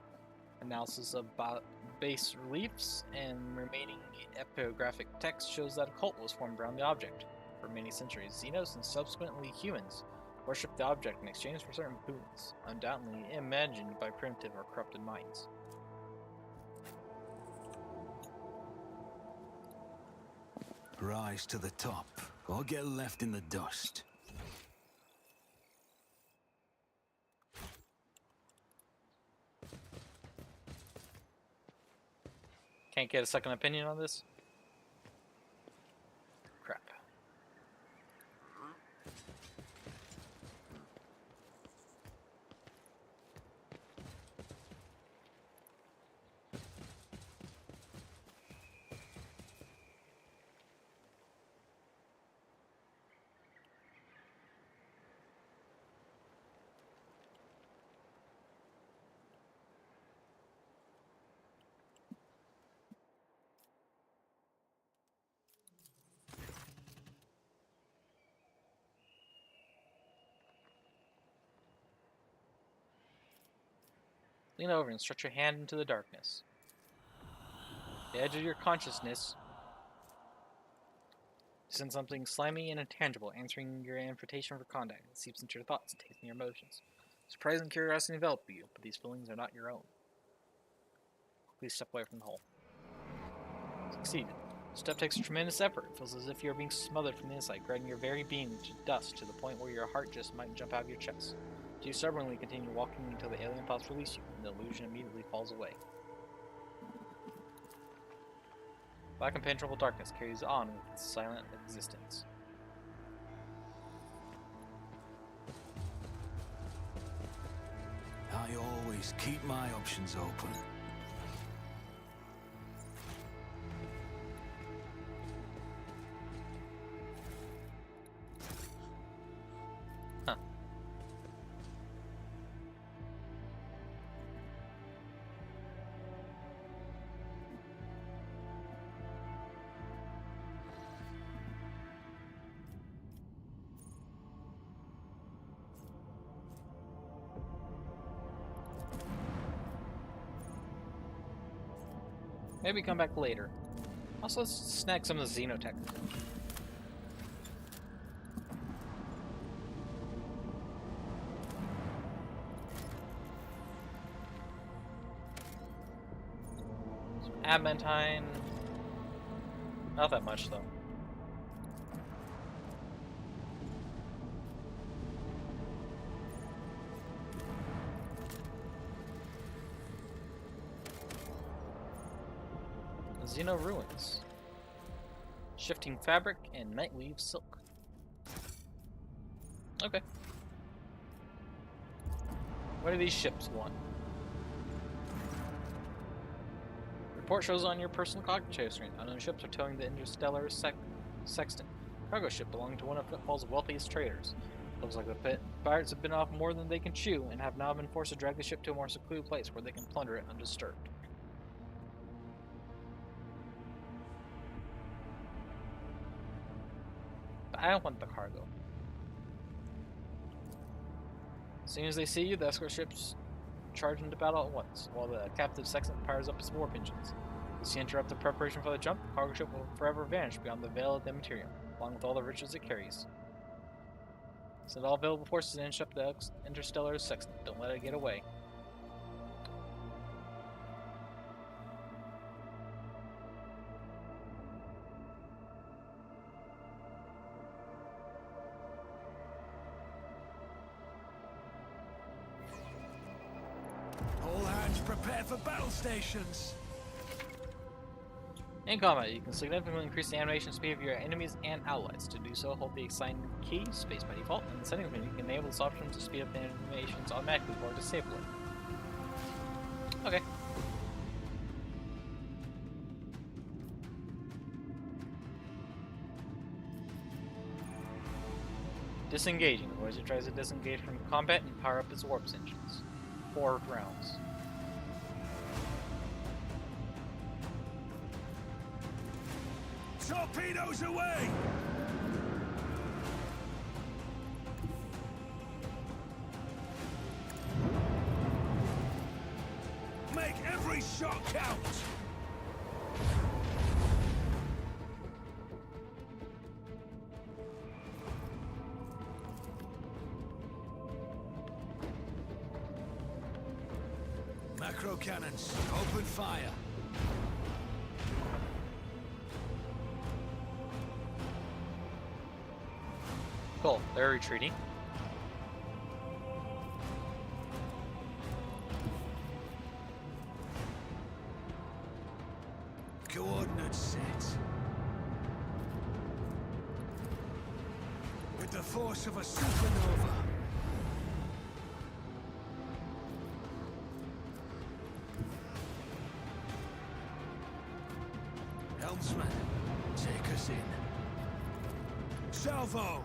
Analysis of bas reliefs and remaining epigraphic text shows that a cult was formed around the object. For many centuries, Xenos and subsequently humans worshipped the object in exchange for certain boons, undoubtedly imagined by primitive or corrupted minds. rise to the top, or get left in the dust. Can't get a second opinion on this? Crap. Lean over and stretch your hand into the darkness. The edge of your consciousness sends something slimy and intangible, answering your invitation for contact. It seeps into your thoughts and tasting your emotions. Surprise and curiosity envelop you, but these feelings are not your own. Please step away from the hole. Succeeded. Step takes a tremendous effort. It feels as if you're being smothered from the inside, grinding your very being to dust to the point where your heart just might jump out of your chest. So you stubbornly continue walking until the alien pods release you, and the illusion immediately falls away. Black impenetrable darkness carries on with its silent existence. I always keep my options open. Huh. Maybe come back later. Also, let's snag some of the xenotech. Some adamantine. Not that much, though. Xeno ruins. Shifting fabric and nightweave silk. Okay. What do these ships want? Report shows on your personal cargo screen. Unknown ships are towing the interstellar Sexton. Cargo ship belonging to one of Footfall's wealthiest traders. Looks like the pirates have been off more than they can chew and have now been forced to drag the ship to a more secluded place where they can plunder it undisturbed. I don't want the cargo. As soon as they see you, the escort ships charge into battle at once, while the captive Sexton fires up his warp engines. As you interrupt the preparation for the jump, the cargo ship will forever vanish beyond the veil of the material, along with all the riches it carries. Send all available forces and intercept the interstellar Sexton. Don't let it get away. All hands prepare for battle stations. In combat, you can significantly increase the animation speed of your enemies and allies. To do so, hold the assign key, space by default, and in the settings menu, you can enable this option to speed up the animations automatically or disable it. Okay. Disengaging. The Voyager tries to disengage from combat and power up its warp engines. 4 rounds. Torpedoes away! Make every shot count! Macro cannons, open fire! Cool. They're retreating. Coordinates set. With the force of a supernova. Helmsman, take us in. Salvo!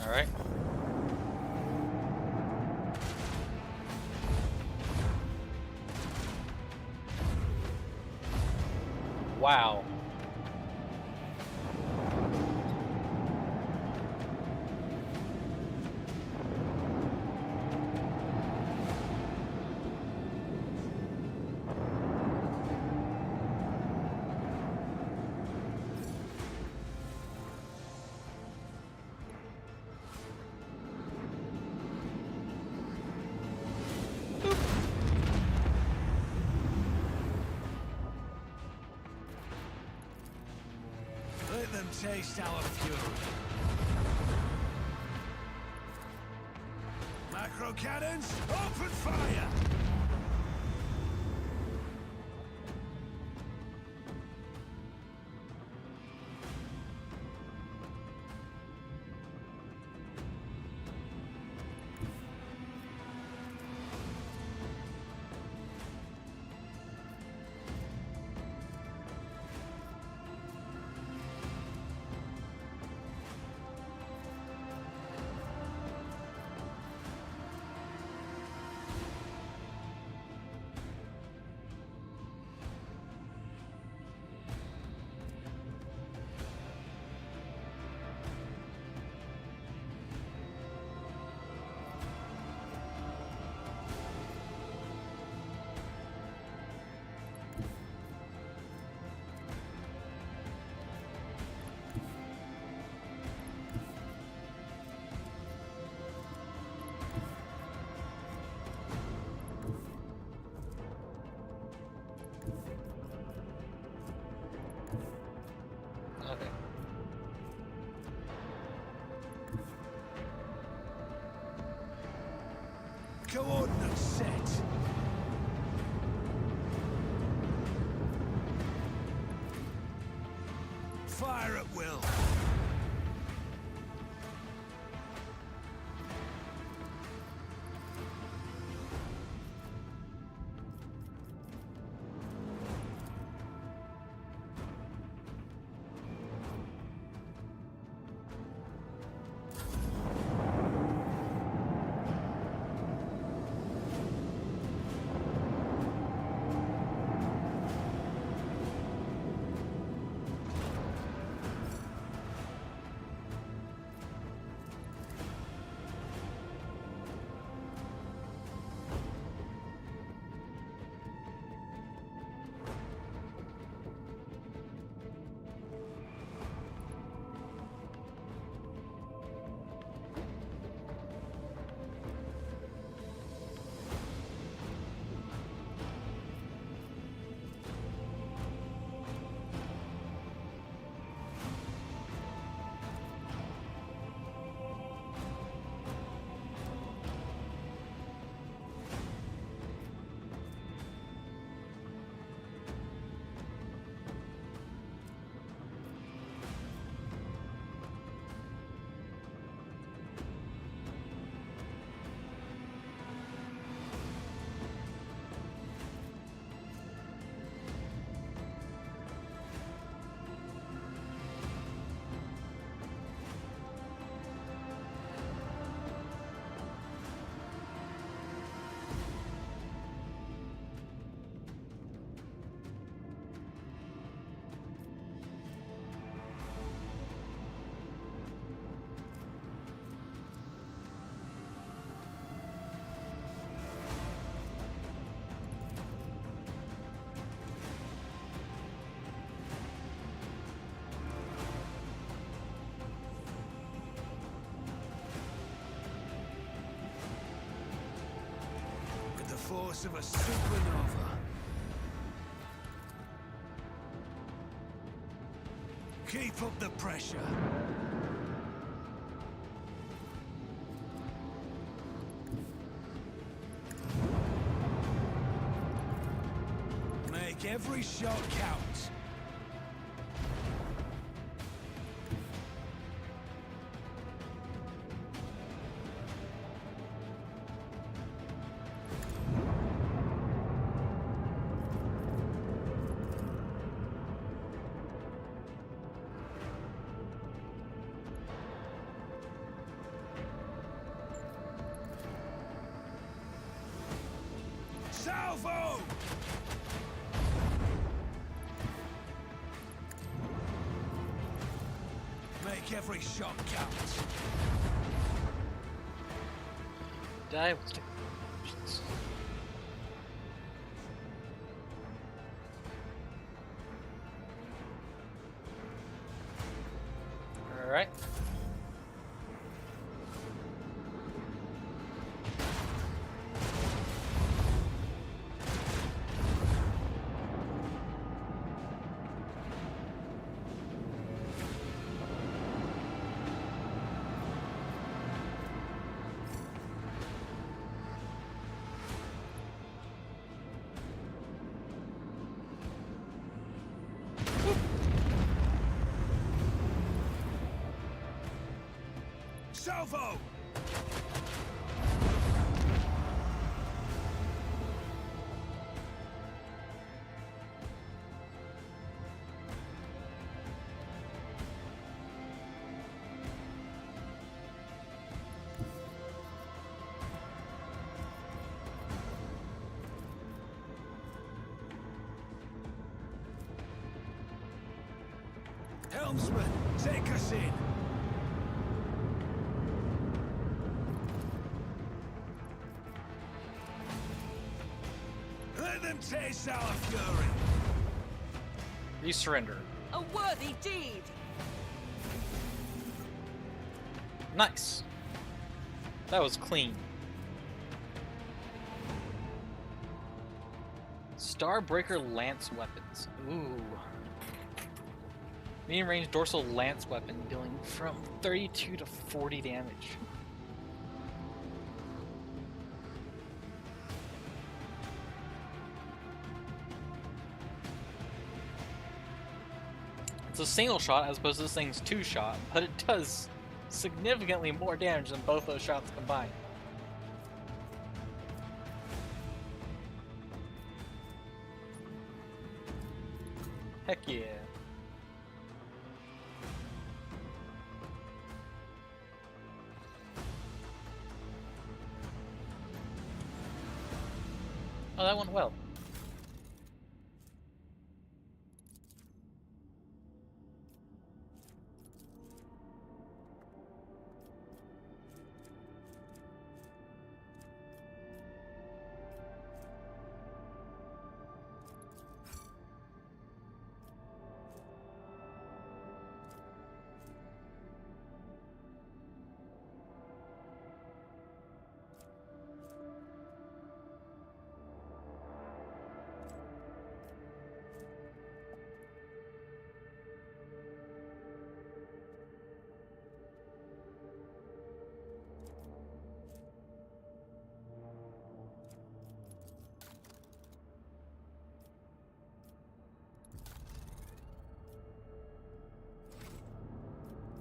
All right. Wow. Let them taste our fury. Macro cannons, open fire! Okay. Coordinates set. Fire at will. force of a supernova. Keep up the pressure. Make every shot count. Salvo! Make every shot count. Die with stick. Alright. Salvo! Helmsman, take us in. Let them taste our fury. You surrender. A worthy deed! Nice. That was clean. Starbreaker Lance Weapons. Ooh. Medium range dorsal lance weapon dealing from 32 to 40 damage. It's a single shot as opposed to this thing's two shot, but it does significantly more damage than both those shots combined. Heck yeah. Oh, that went well.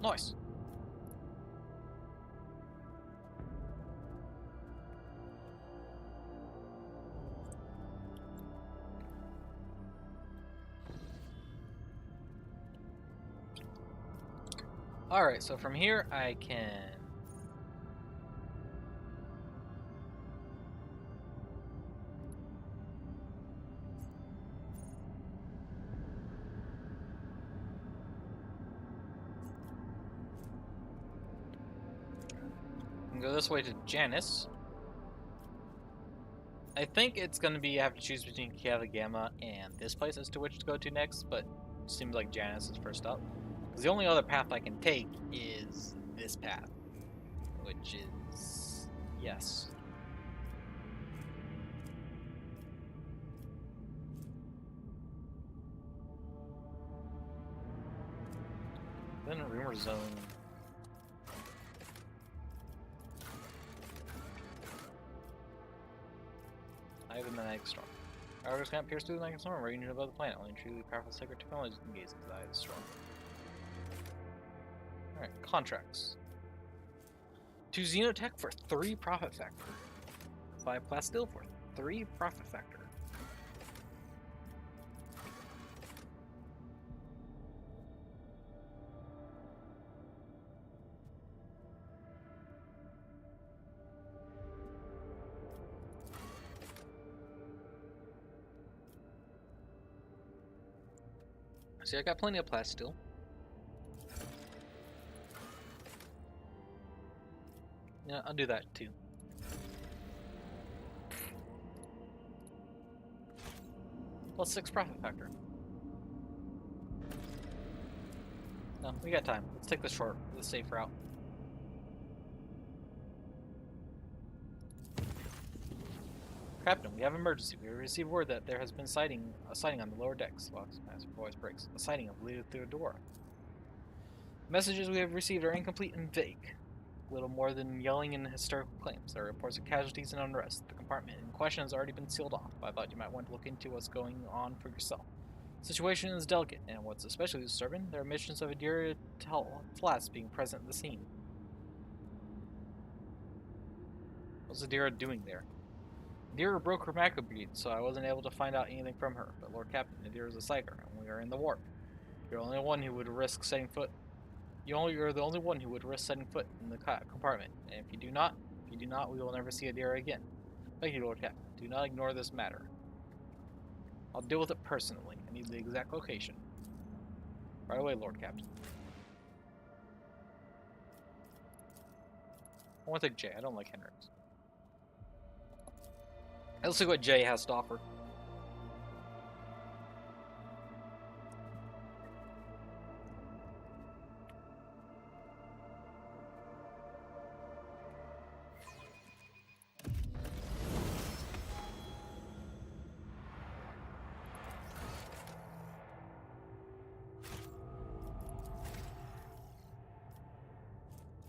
Nice. Alright, so from here I can... go this way to Janus. I think it's going to be, I have to choose between Kiava Gamma and this place as to which to go to next, but it seems like Janus is first up. Because the only other path I can take is this path, which is... yes. in a rumor zone. I have the magnetic storm. Our order's can't pierce through the magnetic storm, raging above the planet. Only truly powerful sacred technologies can gaze into the eye of the storm. Alright, contracts. 2 Xenotech for 3 profit factor. 5 plasteel for 3 profit factor. See, I got plenty of plasteel. Yeah, I'll do that too. Plus 6 profit factor. No, we got time. Let's take the short, the safe route. Captain, we have emergency. We received word that there has been a sighting on the lower decks. Well, as voice breaks. A sighting of Leo Theodora. Messages we have received are incomplete and vague. Little more than yelling and hysterical claims. There are reports of casualties and unrest. The compartment in question has already been sealed off, but I thought you might want to look into what's going on for yourself. The situation is delicate, and what's especially disturbing, there are mentions of Adira Flats being present at the scene. What's Adira doing there? Adira broke her macro bead, so I wasn't able to find out anything from her. But Lord Captain, Adira is a psyker, and we are in the warp. You're the only one who would risk setting foot. You're the only one who would risk setting foot in the compartment. And if you do not, we will never see Adira again. Thank you, Lord Captain. Do not ignore this matter. I'll deal with it personally. I need the exact location. Right away, Lord Captain. I want to take Jay. I don't like Hendrix. Let's see what Jay has to offer.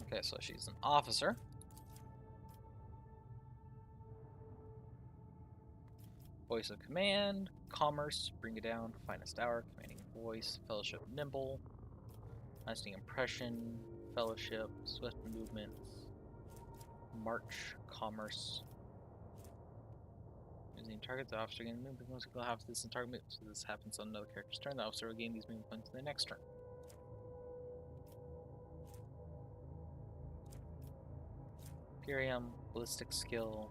Okay, so she's an officer. Voice of command, commerce, bring it down, finest hour, commanding voice, fellowship nimble, lasting impression, fellowship, swift movements, march, commerce. Using targets, the officer gains movement points will have this in target move. So this happens on another character's turn. The officer will gain these movement points in the next turn. Imperium, ballistic skill,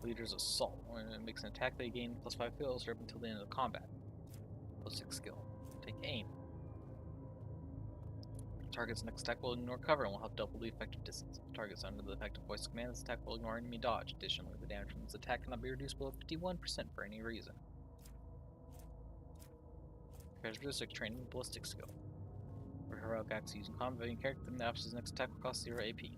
leader's assault. When it makes an attack, they gain plus 5 field strip until the end of the combat. Ballistic skill. Take aim. Target's next attack will ignore cover and will have double the effective distance. If target's under the effective voice command, this attack will ignore enemy dodge. Additionally, the damage from this attack cannot be reduced below 51% for any reason. Characteristic training, ballistic skill. For heroic acts using combat character, then the officer's next attack will cost 0 AP.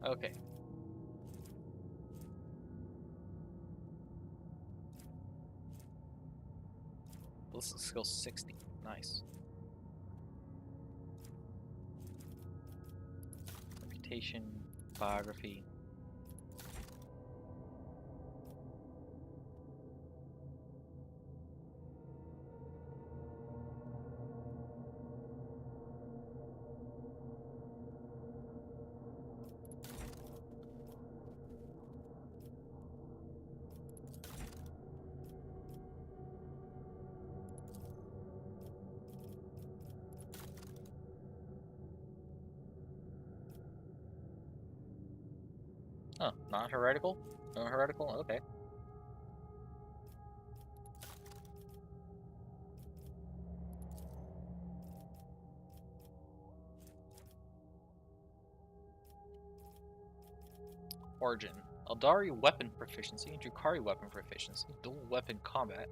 Okay. Ballistic skill 60. Nice. Reputation, biography. Oh, not heretical? No heretical? Okay. Origin. Eldari weapon proficiency, Drukhari weapon proficiency, dual weapon combat.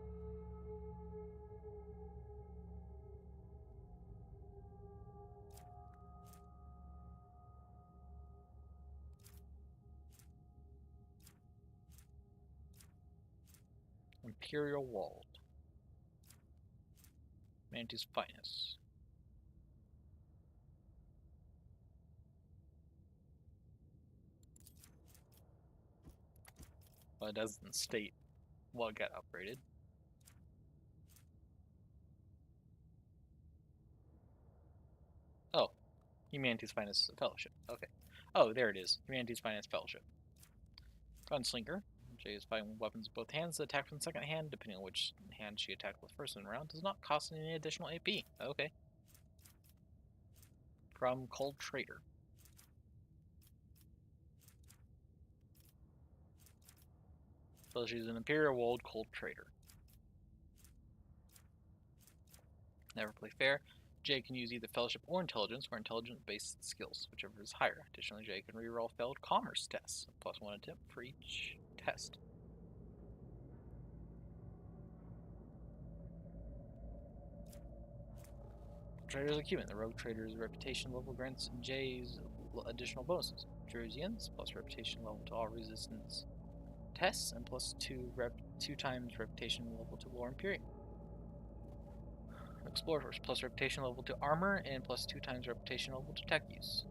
Imperial Wald. Humanity's finest. Well, it doesn't state what got upgraded. Oh, Humanity's Finest Fellowship. Okay. Oh, there it is. Humanity's Finest Fellowship. Gunslinger. Jay is fighting weapons with both hands. The attack from the second hand, depending on which hand she attacked with first in the round, does not cost any additional AP. Okay. From Cold Trader. So she's an Imperial World Cold Trader. Never play fair. Jay can use either Fellowship or Intelligence or Intelligence-based skills, whichever is higher. Additionally, Jay can reroll failed Commerce tests, +1 attempt for each test. Trader's Acumen. The Rogue Trader's reputation level grants Jay's additional bonuses. Jerseyans, plus reputation level to all resistance tests, and +2 times reputation level to War Imperium. Explorers, plus reputation level to armor, and +2 times reputation level to tech use.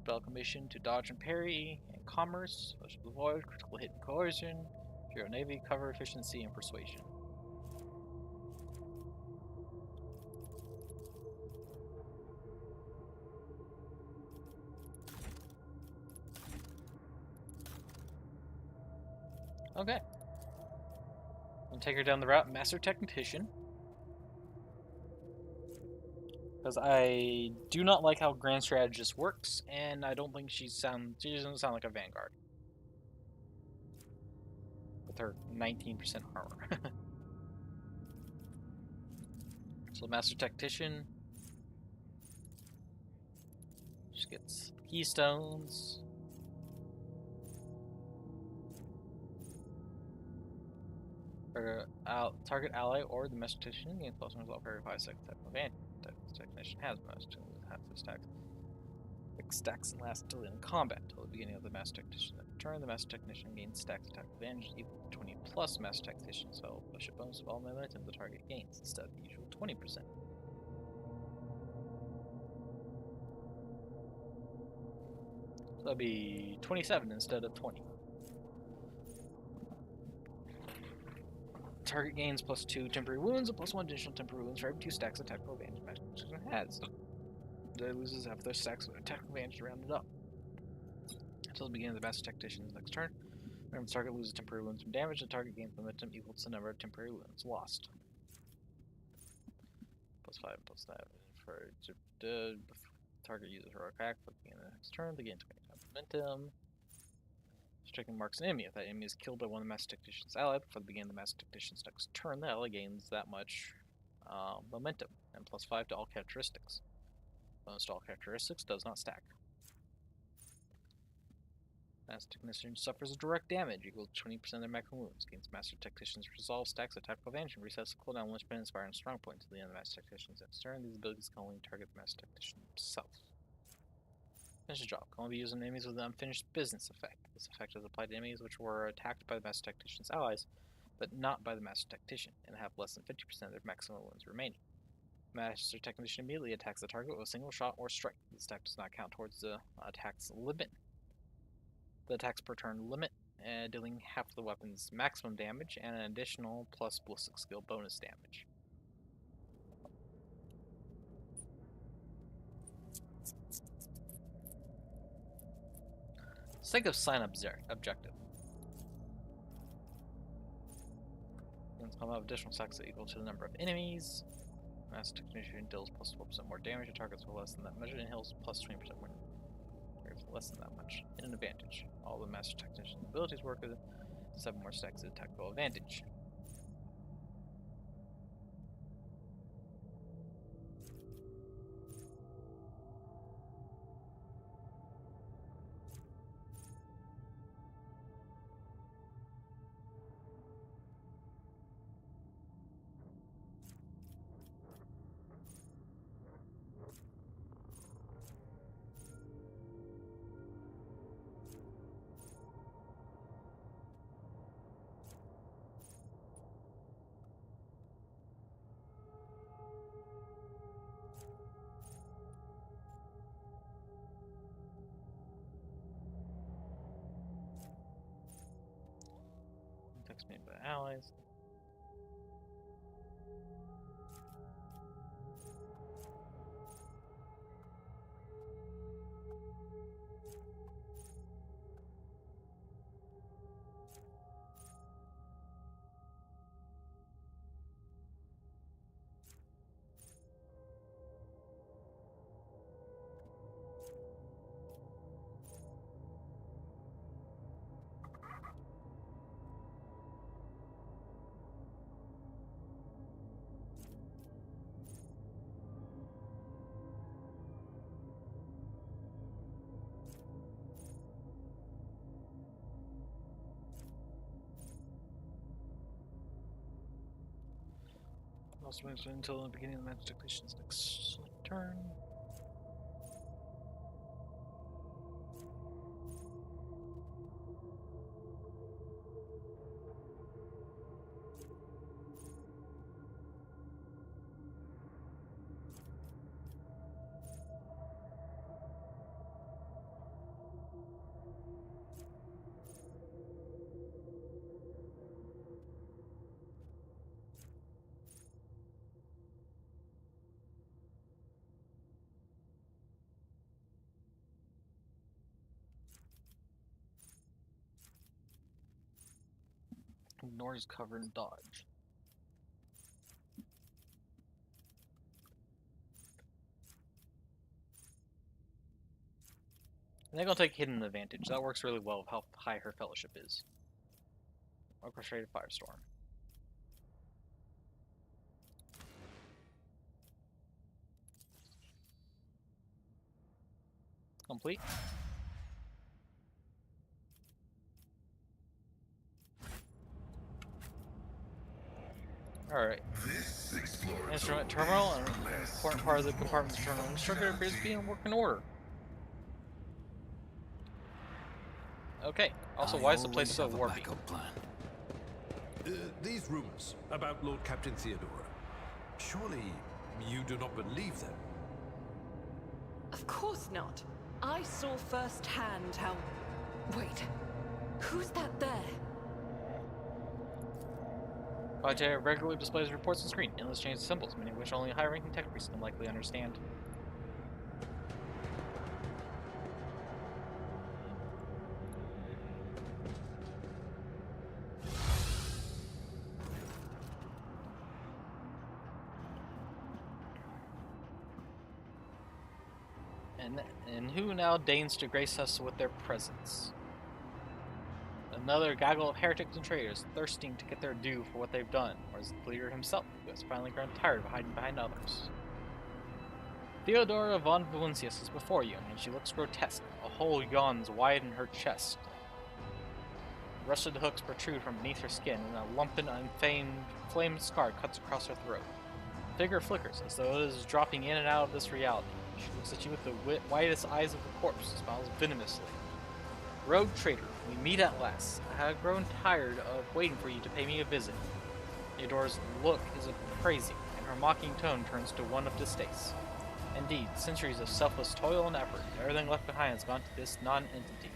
Spell commission to dodge and parry, and commerce, special avoid, critical hit and coercion, Imperial Navy, cover efficiency, and persuasion. Okay. I'll take her down the route Master Technician. Because I do not like how Grand Strategist works, and I don't think she doesn't sound like a Vanguard. With her 19% armor. So Master Tactician. She gets keystones. Target ally or the Master Tactician gains +1 result for every 5 seconds type of advantage. Technician has this stacks. It stacks and lasts until the end of combat. Until the beginning of the Master Tactician turn, the Master Technician gains stacks attack advantage equal to 20 plus Master Tactician, so push a bonus of all momentum the target gains instead of the usual 20%. So that'd be 27 instead of 20. Target gains +2 temporary wounds and +1 additional temporary wounds for every 2 stacks of tactical advantage Master Tactician has. It loses half their stacks of tactical advantage rounded up. Until the beginning of the Master Tactician's next turn. Whenever the target loses temporary wounds from damage, the target gains momentum equal to the number of temporary wounds lost. +5 and +9 for the target uses heroic act at the beginning of the next turn. They gain 20 times momentum. Striking marks an enemy. If that enemy is killed by one of the Master Tactician's ally before the beginning of the Master Tactician's next turn, the ally gains that much momentum, and +5 to all characteristics. Bonus to all characteristics does not stack. Master Technician suffers a direct damage equal to 20% of their maximum wounds. Gains Master Technician's resolve, stacks of tactical advantage, and resets the cooldown once per inspiring strong point to the end of the Master Technician's next turn. These abilities can only target the Master Technician himself. Finish the job. Can only be used on enemies with an unfinished business effect. This effect is applied to enemies which were attacked by the Master Tactician's allies, but not by the Master Tactician, and have less than 50% of their maximum wounds remaining. Master Technician immediately attacks the target with a single shot or strike. This attack does not count towards the attack's limit. The attacks per turn limit, dealing half the weapon's maximum damage and an additional plus ballistic skill bonus damage. Let's think of sign objective. Some additional stacks equal to the number of enemies. Master Technician deals +12% more damage to targets with less than that measured and heals +20% more targets with less than that much. In an advantage. All the Master Technician's abilities work with 7 more stacks of tactical advantage. attacks made by allies. Also moves until the beginning of the match depletions next turn. Ignores cover and dodge. And they're gonna take hidden advantage. That works really well with how high her fellowship is. Orchestrated Firestorm. Complete. Alright. Instrument terminal, an important part of the compartment's terminal instructor appears to be in working order. Okay. Also, why is the place so warpy? These rumors about Lord Captain Theodora, surely you do not believe them? Of course not. I saw firsthand how... Wait. Who's that there? Vajaya regularly displays reports on screen, endless chains of symbols, many of which only high-ranking tech priests can likely understand. And who now deigns to grace us with their presence? Another gaggle of heretics and traitors, thirsting to get their due for what they've done, or is it the leader himself, who has finally grown tired of hiding behind others? Theodora von Valensius is before you, and she looks grotesque. A hole yawns wide in her chest. Rusted hooks protrude from beneath her skin, and a lumpen, inflamed scar cuts across her throat. The figure flickers, as though it is dropping in and out of this reality. She looks at you with the whitest eyes of the corpse, smiles venomously. Rogue traitor, we meet at last. I have grown tired of waiting for you to pay me a visit. Theodora's look is appraising, and her mocking tone turns to one of distaste. Indeed, centuries of selfless toil and effort, everything left behind has gone to this non-entity.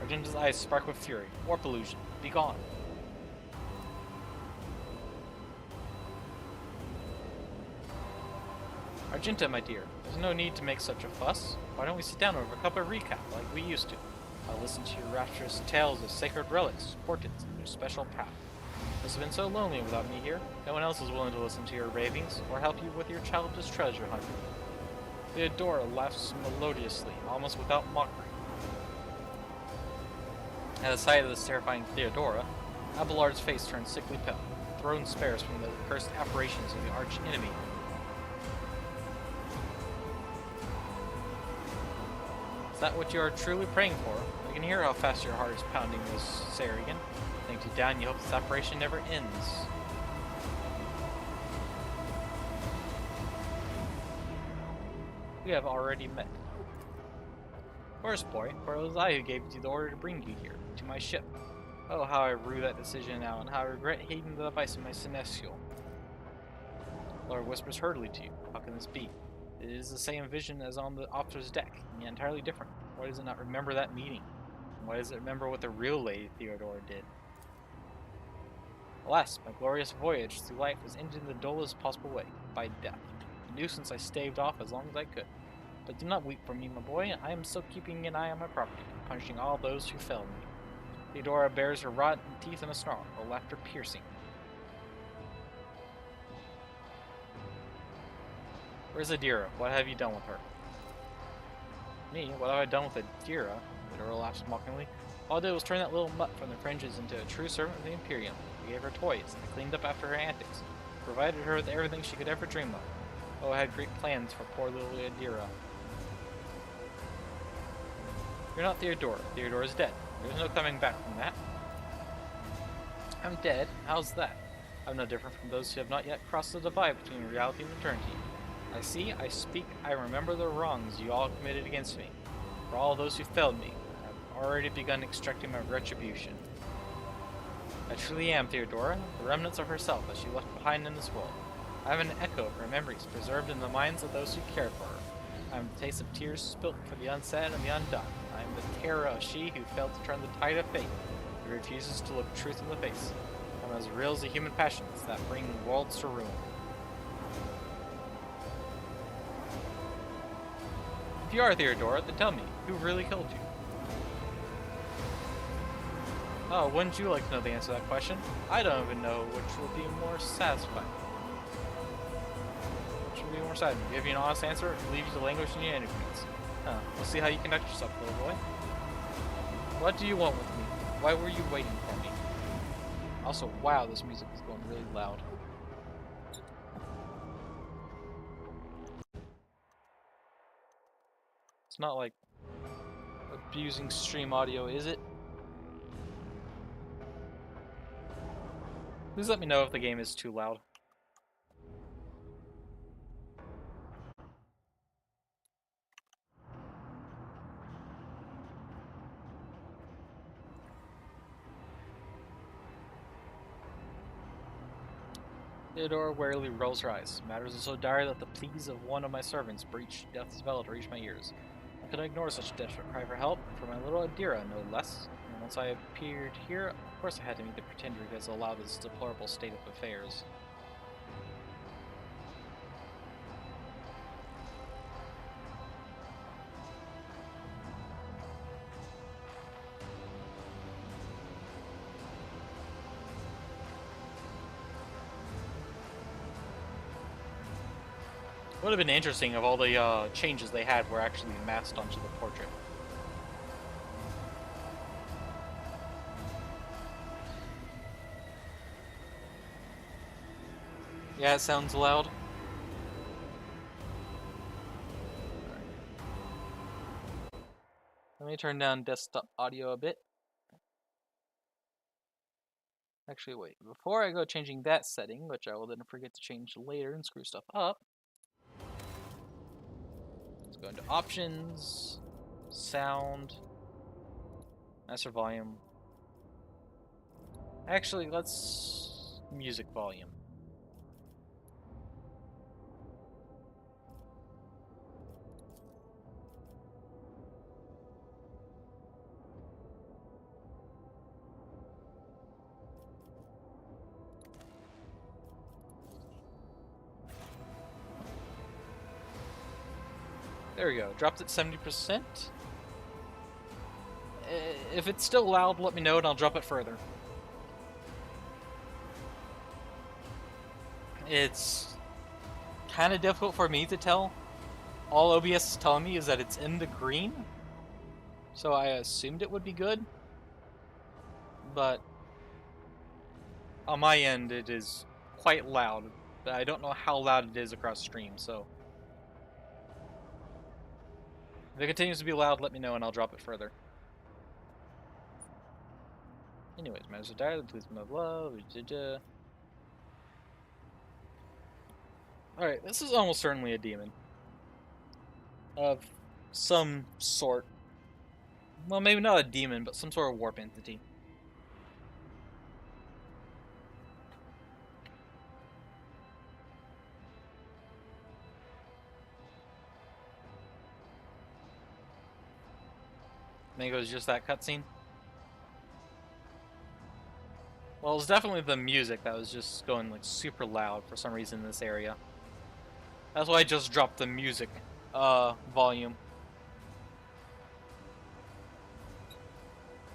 Argenta's eyes spark with fury. Warp illusion, be gone. Argenta, my dear, there's no need to make such a fuss. Why don't we sit down over a cup of recap like we used to? I'll listen to your rapturous tales of sacred relics, portents, and your special path. This has been so lonely without me here. No one else is willing to listen to your ravings, or help you with your childish treasure hunting. Theodora laughs melodiously, almost without mockery. At the sight of this terrifying Theodora, Abelard's face turns sickly pale. Throne spares from the cursed apparitions of the arch-enemy. Is that what you are truly praying for? I can hear how fast your heart is pounding, Miss Sarigan. Think deep down you hope this operation never ends. We have already met. First boy, for it was I who gave you the order to bring you here, to my ship. Oh, how I rue that decision now, and how I regret heeding the advice of my seneschal. Lord whispers hurriedly to you. How can this be? It is the same vision as on the officer's deck, and yet entirely different. Why does it not remember that meeting? Why does it remember what the real Lady Theodora did? Alas, my glorious voyage through life was ended in the dullest possible way, by death. A nuisance I staved off as long as I could. But do not weep for me, my boy. I am still keeping an eye on my property, punishing all those who failed me. Theodora bares her rotten teeth in a snarl, her laughter piercing. Where's Adira? What have you done with her? Me? What have I done with Adira? Adira laughs mockingly. All I did was turn that little mutt from the fringes into a true servant of the Imperium. We gave her toys, and I cleaned up after her antics. Provided her with everything she could ever dream of. Oh, I had great plans for poor little Adira. You're not Theodora. Theodora's dead. There's no coming back from that. I'm dead? How's that? I'm no different from those who have not yet crossed the divide between reality and eternity. I see, I speak, I remember the wrongs you all committed against me. For all those who failed me, I have already begun extracting my retribution. I truly am Theodora, the remnants of herself that she left behind in this world. I am an echo of her memories preserved in the minds of those who cared for her. I am the taste of tears spilt for the unsaid and the undone. I am the terror of she who failed to turn the tide of fate, who refuses to look truth in the face. I am as real as the human passions that bring worlds to ruin. If you are Theodora, then tell me, who really killed you? Oh, wouldn't you like to know the answer to that question? I don't even know which will be more satisfying. Which will be more satisfying? Give you an honest answer, or leave you to languish in your enemies? Huh, we'll see how you conduct yourself, little boy. What do you want with me? Why were you waiting for me? Also, wow, this music is going really loud. It's not like abusing stream audio, is it? Please let me know if the game is too loud. Theodora warily rolls her eyes. Matters are so dire that the pleas of one of my servants breached death's veil to reach my ears. I could ignore such a desperate cry for help, for my little Adira, no less. And once I appeared here, of course I had to meet the pretender who has allowed this deplorable state of affairs. Would have been interesting if all the changes they had were actually masked onto the portrait. Yeah, it sounds loud. Let me turn down desktop audio a bit. Actually, wait. Before I go changing that setting, which I will then forget to change later and screw stuff up, let's go into options, sound, master volume. Actually, let's music volume. There we go, dropped at 70%. If it's still loud, let me know and I'll drop it further. It's kind of difficult for me to tell. All OBS is telling me is that it's in the green, so I assumed it would be good. But on my end, it is quite loud. But I don't know how loud it is across stream, so if it continues to be loud, let me know and I'll drop it further. Anyways, matters of dire, please my love. Alright, this is almost certainly a demon. Of some sort. Well, maybe not a demon, but some sort of warp entity. Think it was just that cutscene? Well, it was definitely the music that was just going like super loud for some reason in this area. That's why I just dropped the music volume.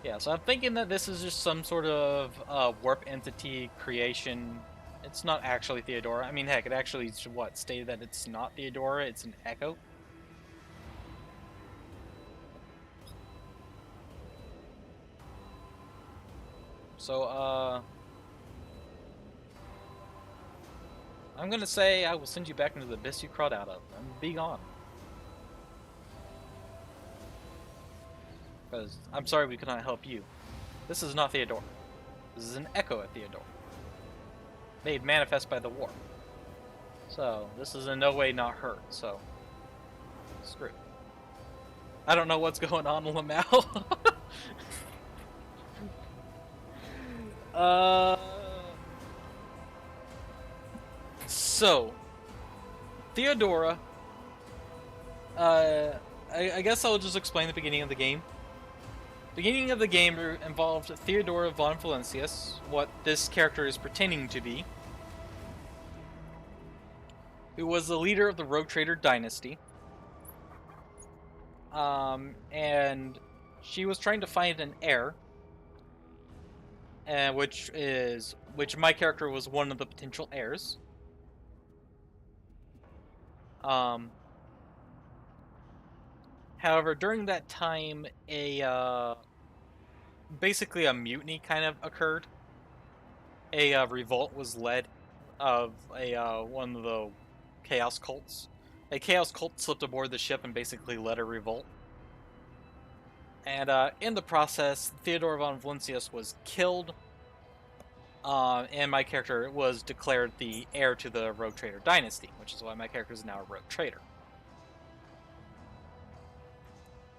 Yeah, so I'm thinking that this is just some sort of warp entity creation. It's not actually Theodora. I mean, heck, it actually, what, stated that it's not Theodora, it's an echo? So, I'm gonna say I will send you back into the abyss you crawled out of, and be gone. Because I'm sorry we could not help you. This is not Theodora. This is an echo of Theodora, made manifest by the warp. So, this is in no way not her, so screw it. I don't know what's going on, Lamau. So, Theodora, I guess I'll just explain the beginning of the game. The beginning of the game involved Theodora von Valencius, what this character is pretending to be, who was the leader of the Rogue Trader dynasty. And she was trying to find an heir, which my character was one of the potential heirs. However, during that time, basically a mutiny kind of occurred. A revolt was led of one of the chaos cults. A chaos cult slipped aboard the ship and basically led a revolt. And in the process, Theodora von Valencius was killed, and my character was declared the heir to the Rogue Trader dynasty, which is why my character is now a Rogue Trader.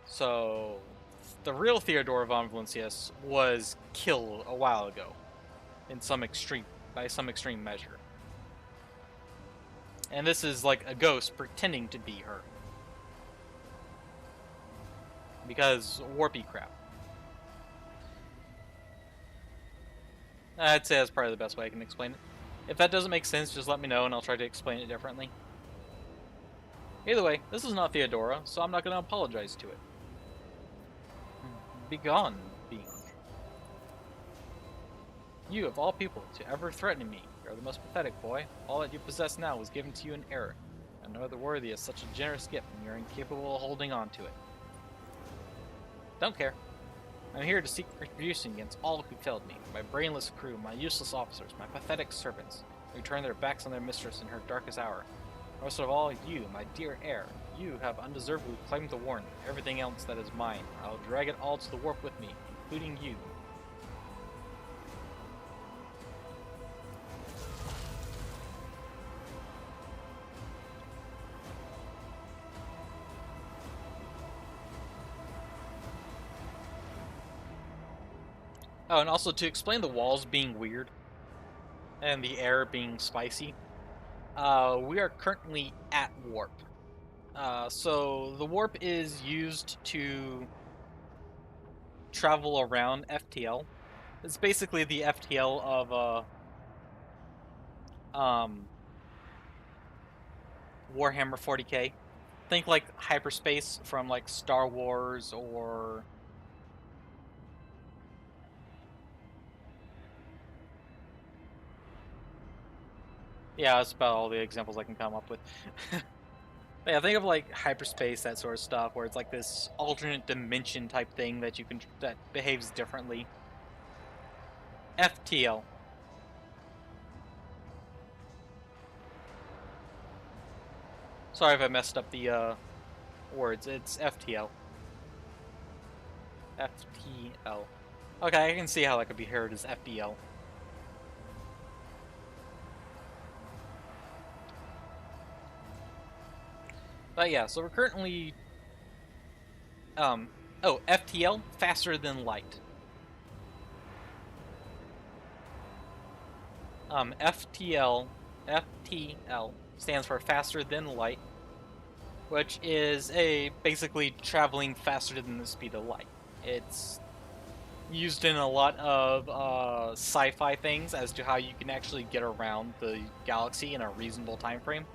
So, the real Theodora von Valencius was killed a while ago, by some extreme measure. And this is like a ghost pretending to be her. Because warpy crap. I'd say that's probably the best way I can explain it. If that doesn't make sense, just let me know and I'll try to explain it differently. Either way, this is not Theodora, so I'm not going to apologize to it. Begone, being. You, of all people, to ever threaten me. You're the most pathetic, boy. All that you possess now was given to you in error. And no other worthy of such a generous gift, and you're incapable of holding on to it. Don't care. I'm here to seek retribution against all who failed me. My brainless crew, my useless officers, my pathetic servants, who turned their backs on their mistress in her darkest hour. Most of all, you, my dear heir. You have undeservedly claimed the warrant, everything else that is mine. I'll drag it all to the warp with me, including you. Oh, and also to explain the walls being weird and the air being spicy, we are currently at warp. So the warp is used to travel around FTL. It's basically the FTL of Warhammer 40k. Think like hyperspace from like Star Wars or yeah, that's about all the examples I can come up with. Yeah, think of like hyperspace, that sort of stuff, where it's like this alternate dimension type thing that that behaves differently. FTL. Sorry if I messed up the words. It's FTL. FTL. Okay, I can see how that could be heard as FDL. But yeah, so we're currently FTL, faster than light. FTL stands for faster than light, which is basically traveling faster than the speed of light. It's used in a lot of sci-fi things as to how you can actually get around the galaxy in a reasonable time frame.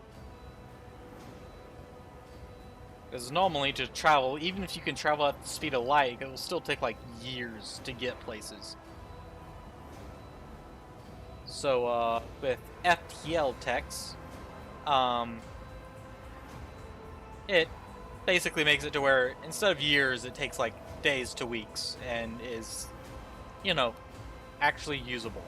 Because normally to travel, even if you can travel at the speed of light, it will still take like years to get places. So with FTL techs, it basically makes it to where instead of years, it takes like days to weeks and is, you know, actually usable.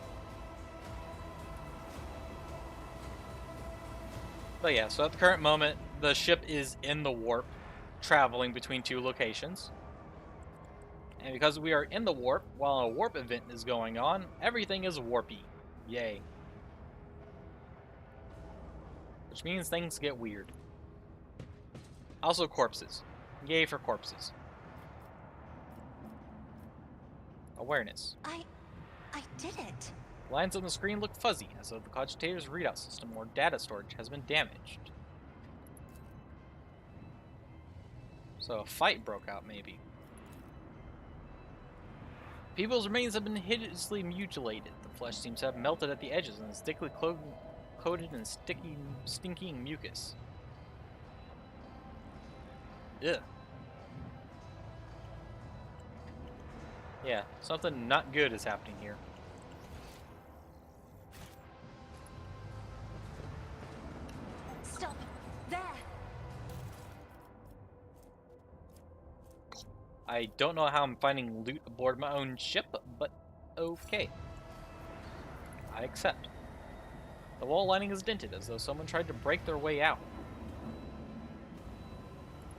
But yeah, so at the current moment, the ship is in the warp, traveling between two locations. And because we are in the warp, while a warp event is going on, everything is warpy. Yay. Which means things get weird. Also corpses. Yay for corpses. Awareness. I did it. Lines on the screen look fuzzy, as though the cogitator's readout system or data storage has been damaged. So a fight broke out, maybe. People's remains have been hideously mutilated. The flesh seems to have melted at the edges and is thickly coated in sticky, stinking mucus. Ugh. Yeah, something not good is happening here. Stop. There. I don't know how I'm finding loot aboard my own ship, but okay. I accept. The wall lining is dented, as though someone tried to break their way out.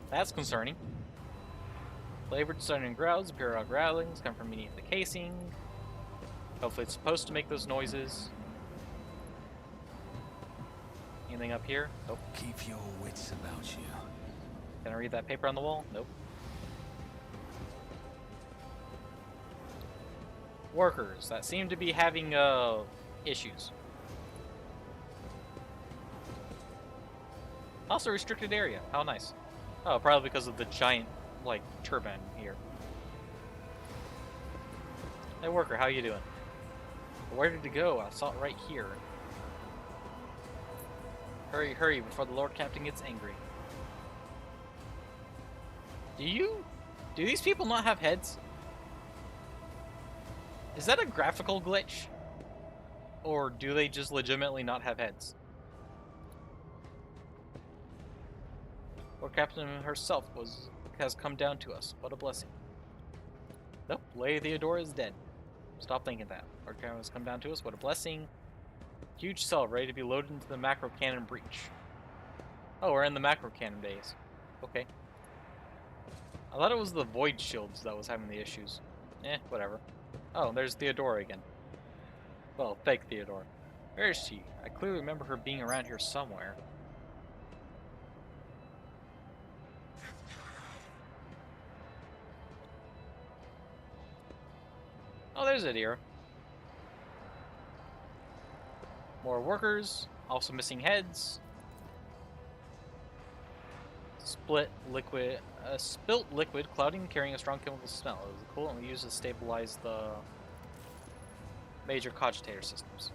That's concerning. Flavored stunning growls, periodic growlings come from beneath the casing. Hopefully it's supposed to make those noises. Anything up here? Nope. Keep your wits about you. Can I read that paper on the wall? Nope. Workers that seem to be having issues. Also restricted area. How nice. Oh, probably because of the giant, like, turbine here. Hey, worker, how you doing? Where did it go? I saw it right here. Hurry, hurry, before the Lord Captain gets angry. Do these people not have heads? Is that a graphical glitch? Or do they just legitimately not have heads? Lord Captain herself has come down to us. What a blessing. Nope, Lady Theodora is dead. Stop thinking that. Lord Captain has come down to us. What a blessing. Huge cell ready to be loaded into the macro cannon breach. Oh, we're in the macro cannon days. Okay. I thought it was the void shields that was having the issues. Whatever. Oh, there's Theodora again. Well, fake Theodora. Where is she? I clearly remember her being around here somewhere. Oh, there's Adira. More workers, also missing heads. Spilt liquid clouding carrying a strong chemical smell. It was cool and we used to stabilize the major cogitator systems.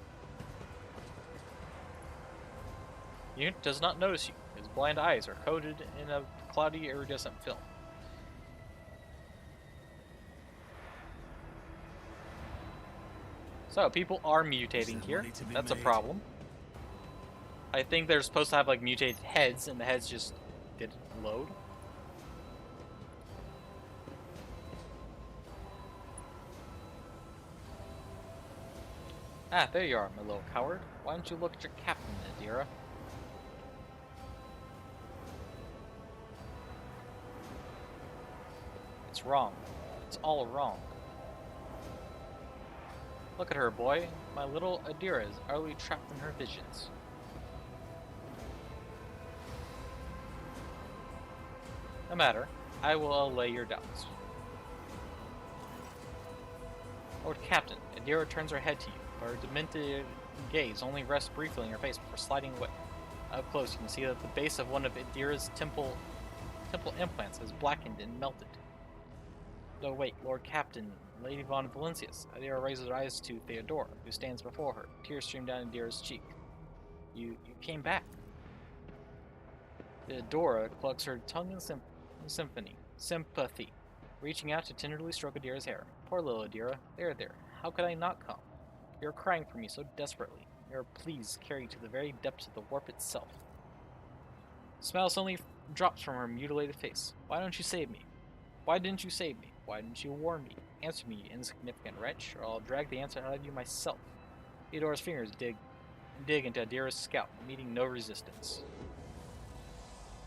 Unit does not notice you. His blind eyes are coated in a cloudy, iridescent film. So, people are mutating here. That's a problem. I think they're supposed to have, like, mutated heads, and the heads just didn't load. Ah, there you are, my little coward. Why don't you look at your captain, Adira? It's wrong. It's all wrong. Look at her, boy. My little Adira is utterly trapped in her visions. No matter. I will allay your doubts. Lord Captain, Adira turns her head to you. Her demented gaze only rests briefly on your face before sliding away. Up close, you can see that the base of one of Adira's temple implants has blackened and melted. No, wait, Lord Captain, Lady von Valencius. Adira raises her eyes to Theodora, who stands before her. Tears stream down Adira's cheek. You came back. Theodora clucks her tongue in sympathy, reaching out to tenderly stroke Adira's hair. Poor little Adira. There. How could I not come? You're crying for me so desperately. Your pleas carry to the very depths of the warp itself. The smile suddenly drops from her mutilated face. Why don't you save me? Why didn't you save me? Why didn't you warn me? Answer me, you insignificant wretch, or I'll drag the answer out of you myself. Theodora's fingers dig into Adira's scalp, meeting no resistance.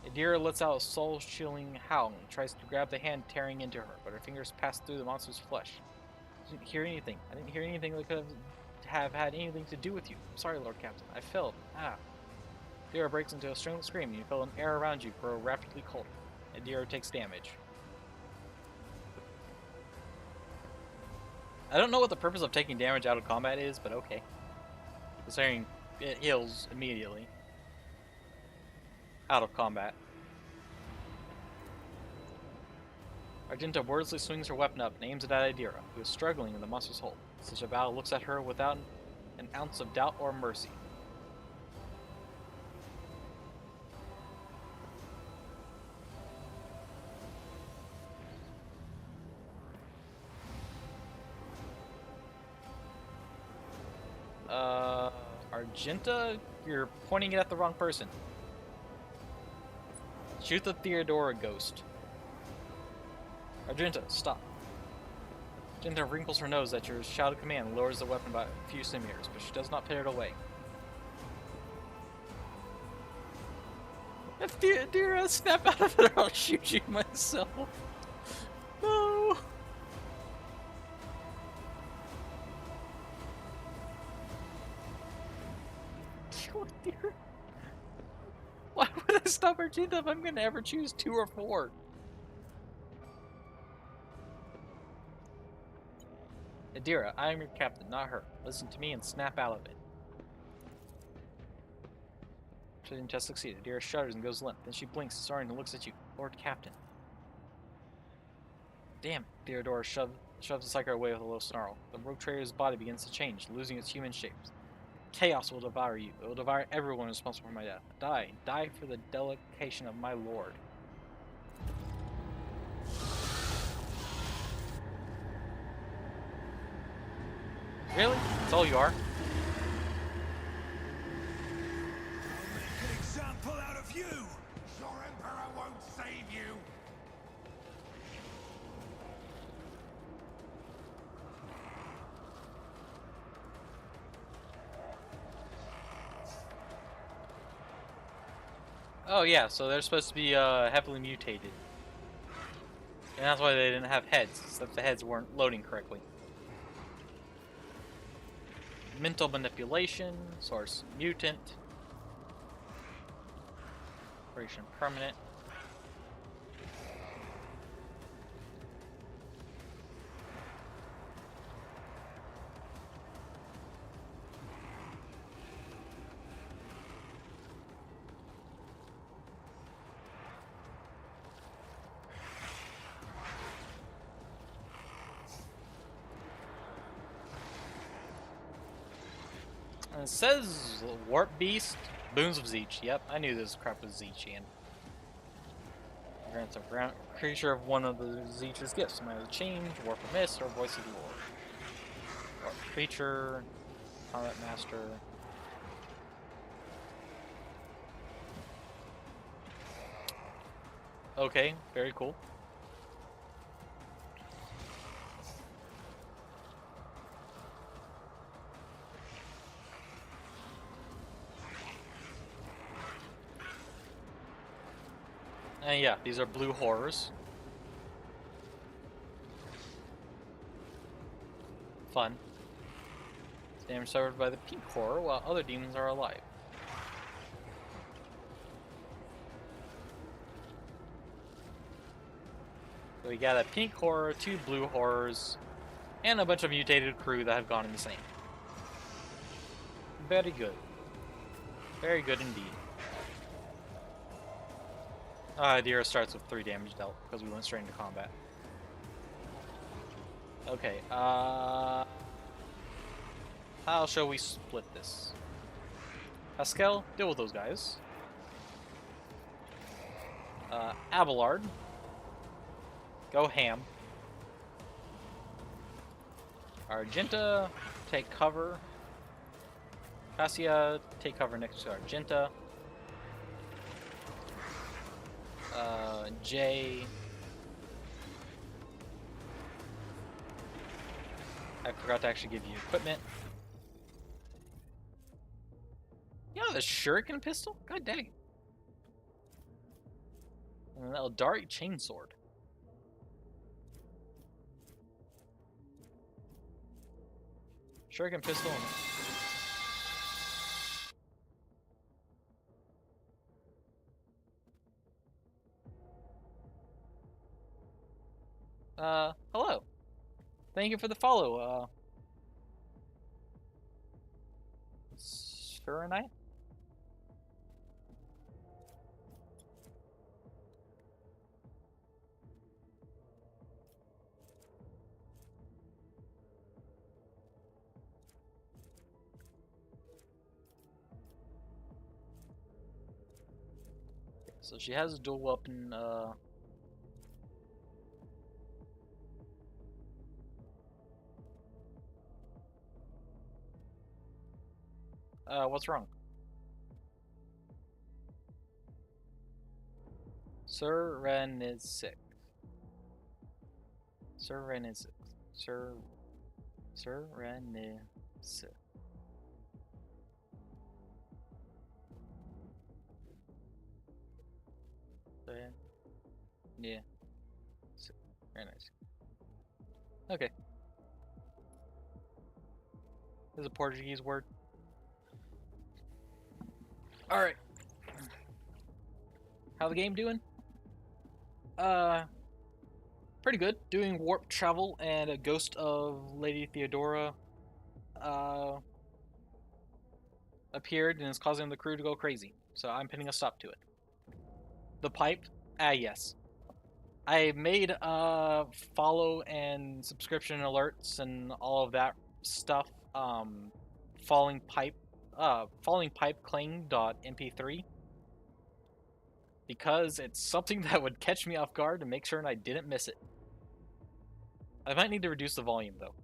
Adira lets out a soul-chilling howl and tries to grab the hand tearing into her, but her fingers pass through the monster's flesh. I didn't hear anything. I didn't hear anything that could have had anything to do with you. I'm sorry, Lord Captain. I failed. Adira breaks into a strangled scream, and you feel an air around you grow rapidly colder. Adira takes damage. I don't know what the purpose of taking damage out of combat is, but okay. Considering it heals immediately. Out of combat. Argenta wordlessly swings her weapon up and aims it at Adira, who is struggling in the monster's hold. Such a battle looks at her without an ounce of doubt or mercy. Argenta, you're pointing it at the wrong person. Shoot the Theodora ghost. Argenta, stop. Argenta wrinkles her nose at your shout of command and lowers the weapon by a few centimeters, but she does not put it away. If Theodora snap out of it, I'll shoot you myself. No. Why would I stop Argenta if I'm gonna ever choose 2 or 4? Adira, I am your captain, not her. Listen to me and snap out of it. She didn't just succeed. Adira shudders and goes limp. Then she blinks, starting and looks at you. Lord Captain. Damn it. Theodora shoves the psycho away with a low snarl. The rogue trader's body begins to change, losing its human shapes. Chaos will devour you. It will devour everyone responsible for my death. Die. Die for the delectation of my lord. Really? That's all you are? I'll make an example out of you! Your Emperor won't save you! Oh yeah, so they're supposed to be heavily mutated. And that's why they didn't have heads, except the heads weren't loading correctly. Mental manipulation, source mutant. Operation permanent. And it says Warp Beast, Boons of Zeech. Yep, I knew this crap was Zeechian. Grants a creature of one of the Zeech's gifts. Might have change, Warp of Mist, or Voice of the Lord. Warp creature, Combat Master. Okay, very cool. And yeah, these are blue horrors. Fun. Damage suffered by the pink horror while other demons are alive. So we got a pink horror, 2 blue horrors, and a bunch of mutated crew that have gone insane. Very good. Very good indeed. Adira starts with 3 damage dealt because we went straight into combat. Okay, how shall we split this? Pascal, deal with those guys. Abelard, go ham. Argenta, take cover. Cassia, take cover next to Argenta. Jay. I forgot to actually give you equipment. You know the shuriken pistol? God dang. And an Eldari chainsword. Shuriken pistol. Hello. Thank you for the follow, Surinite? So she has a dual weapon, what's wrong? Sir Ren is sick. Sir Ren is sick. Sir Ren is sick. Yeah. Sick. Very nice. Okay. This is a Portuguese word. Alright. How the game doing? Pretty good. Doing warp travel and a ghost of Lady Theodora appeared and is causing the crew to go crazy. So I'm putting a stop to it. The pipe? Yes. I made follow and subscription alerts and all of that stuff. Falling pipe claim.mp3 because it's something that would catch me off guard and make sure I didn't miss it. I might need to reduce the volume though.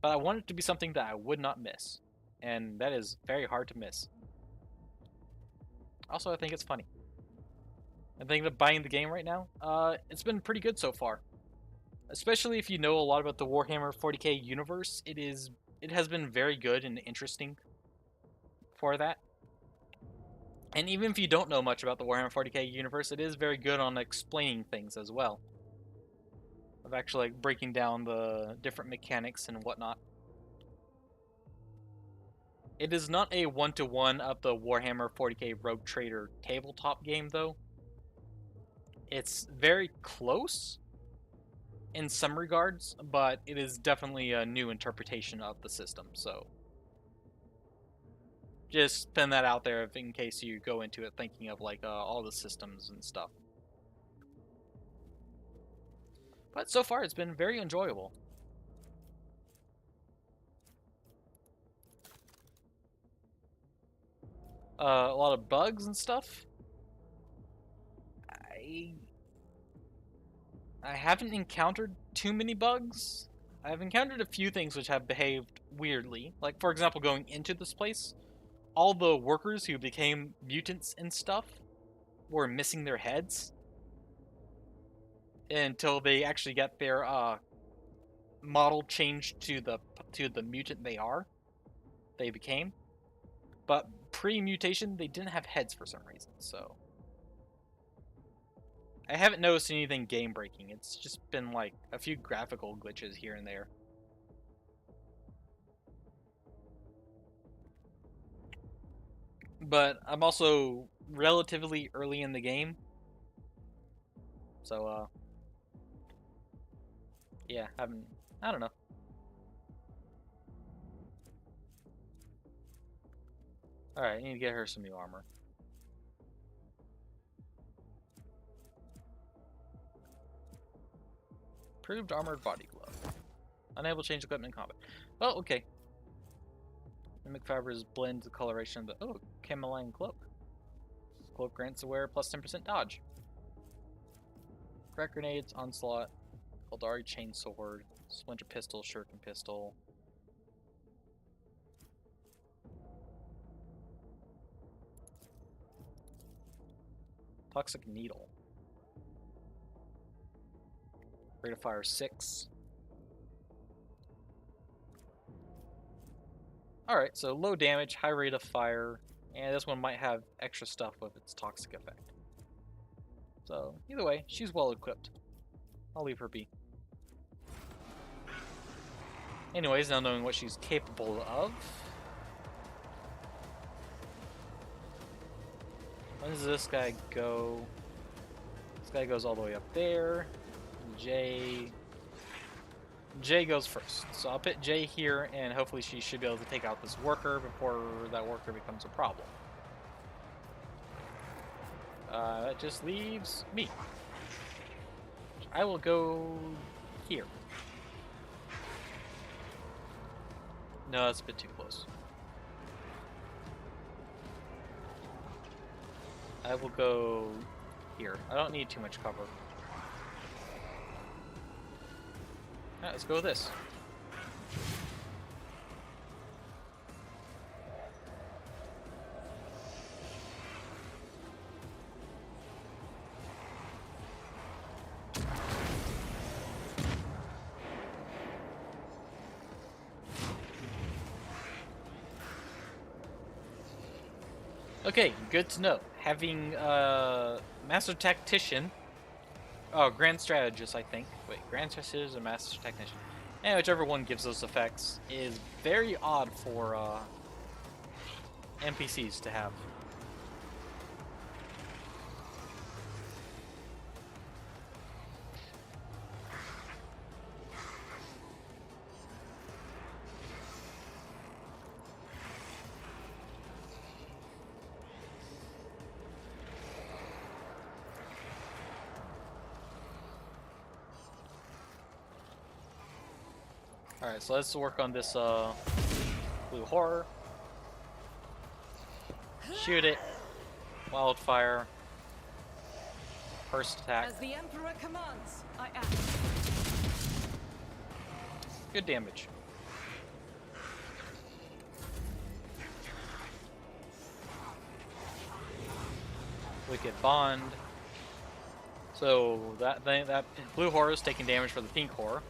But I want it to be something that I would not miss. And that is very hard to miss. Also, I think it's funny. I'm thinking of buying the game right now. It's been pretty good so far. Especially if you know a lot about the Warhammer 40k universe, it has been very good and interesting for that. And even if you don't know much about the Warhammer 40k universe, it is very good on explaining things as well. Of actually like breaking down the different mechanics and whatnot. It is not a one-to-one of the Warhammer 40k Rogue Trader tabletop game though. It's very close in some regards, but it is definitely a new interpretation of the system, so just pin that out there in case you go into it thinking of like all the systems and stuff. But so far it's been very enjoyable. A lot of bugs and stuff. I haven't encountered too many bugs. I've encountered a few things which have behaved weirdly. Like, for example, going into this place, all the workers who became mutants and stuff were missing their heads until they actually got their model changed to the mutant they became. But pre-mutation, they didn't have heads for some reason, so I haven't noticed anything game-breaking. It's just been like a few graphical glitches here and there. But I'm also relatively early in the game. So, yeah, I don't know. Alright, I need to get her some new armor. Improved armored body glove. Unable to change equipment in combat. Well, okay. Mimic fibers blend the coloration of the... Oh, cameline cloak. Cloak grants the wearer plus 10% dodge. Crack grenades, onslaught, Eldari chainsword, splinter pistol, shuriken pistol. Toxic needle. Rate of fire 6. Alright, so low damage, high rate of fire, and this one might have extra stuff with its toxic effect. So, either way, she's well equipped. I'll leave her be. Anyways, now knowing what she's capable of. When does this guy go? This guy goes all the way up there. Jay goes first. So I'll put Jay here, and hopefully she should be able to take out this worker before that worker becomes a problem. That just leaves me. I will go here. No, that's a bit too close. I will go here. I don't need too much cover. Alright, let's go with this. Okay, good to know. Having Master Tactician, Grand Strategist, I think. Wait, Grand Strategist or Master Technician? And whichever one gives those effects is very odd for NPCs to have. Alright, so let's work on this blue horror. Shoot it. Wildfire. First attack. As the Emperor commands, I act. Good damage. Wicked Bond. So that blue horror is taking damage for the pink horror.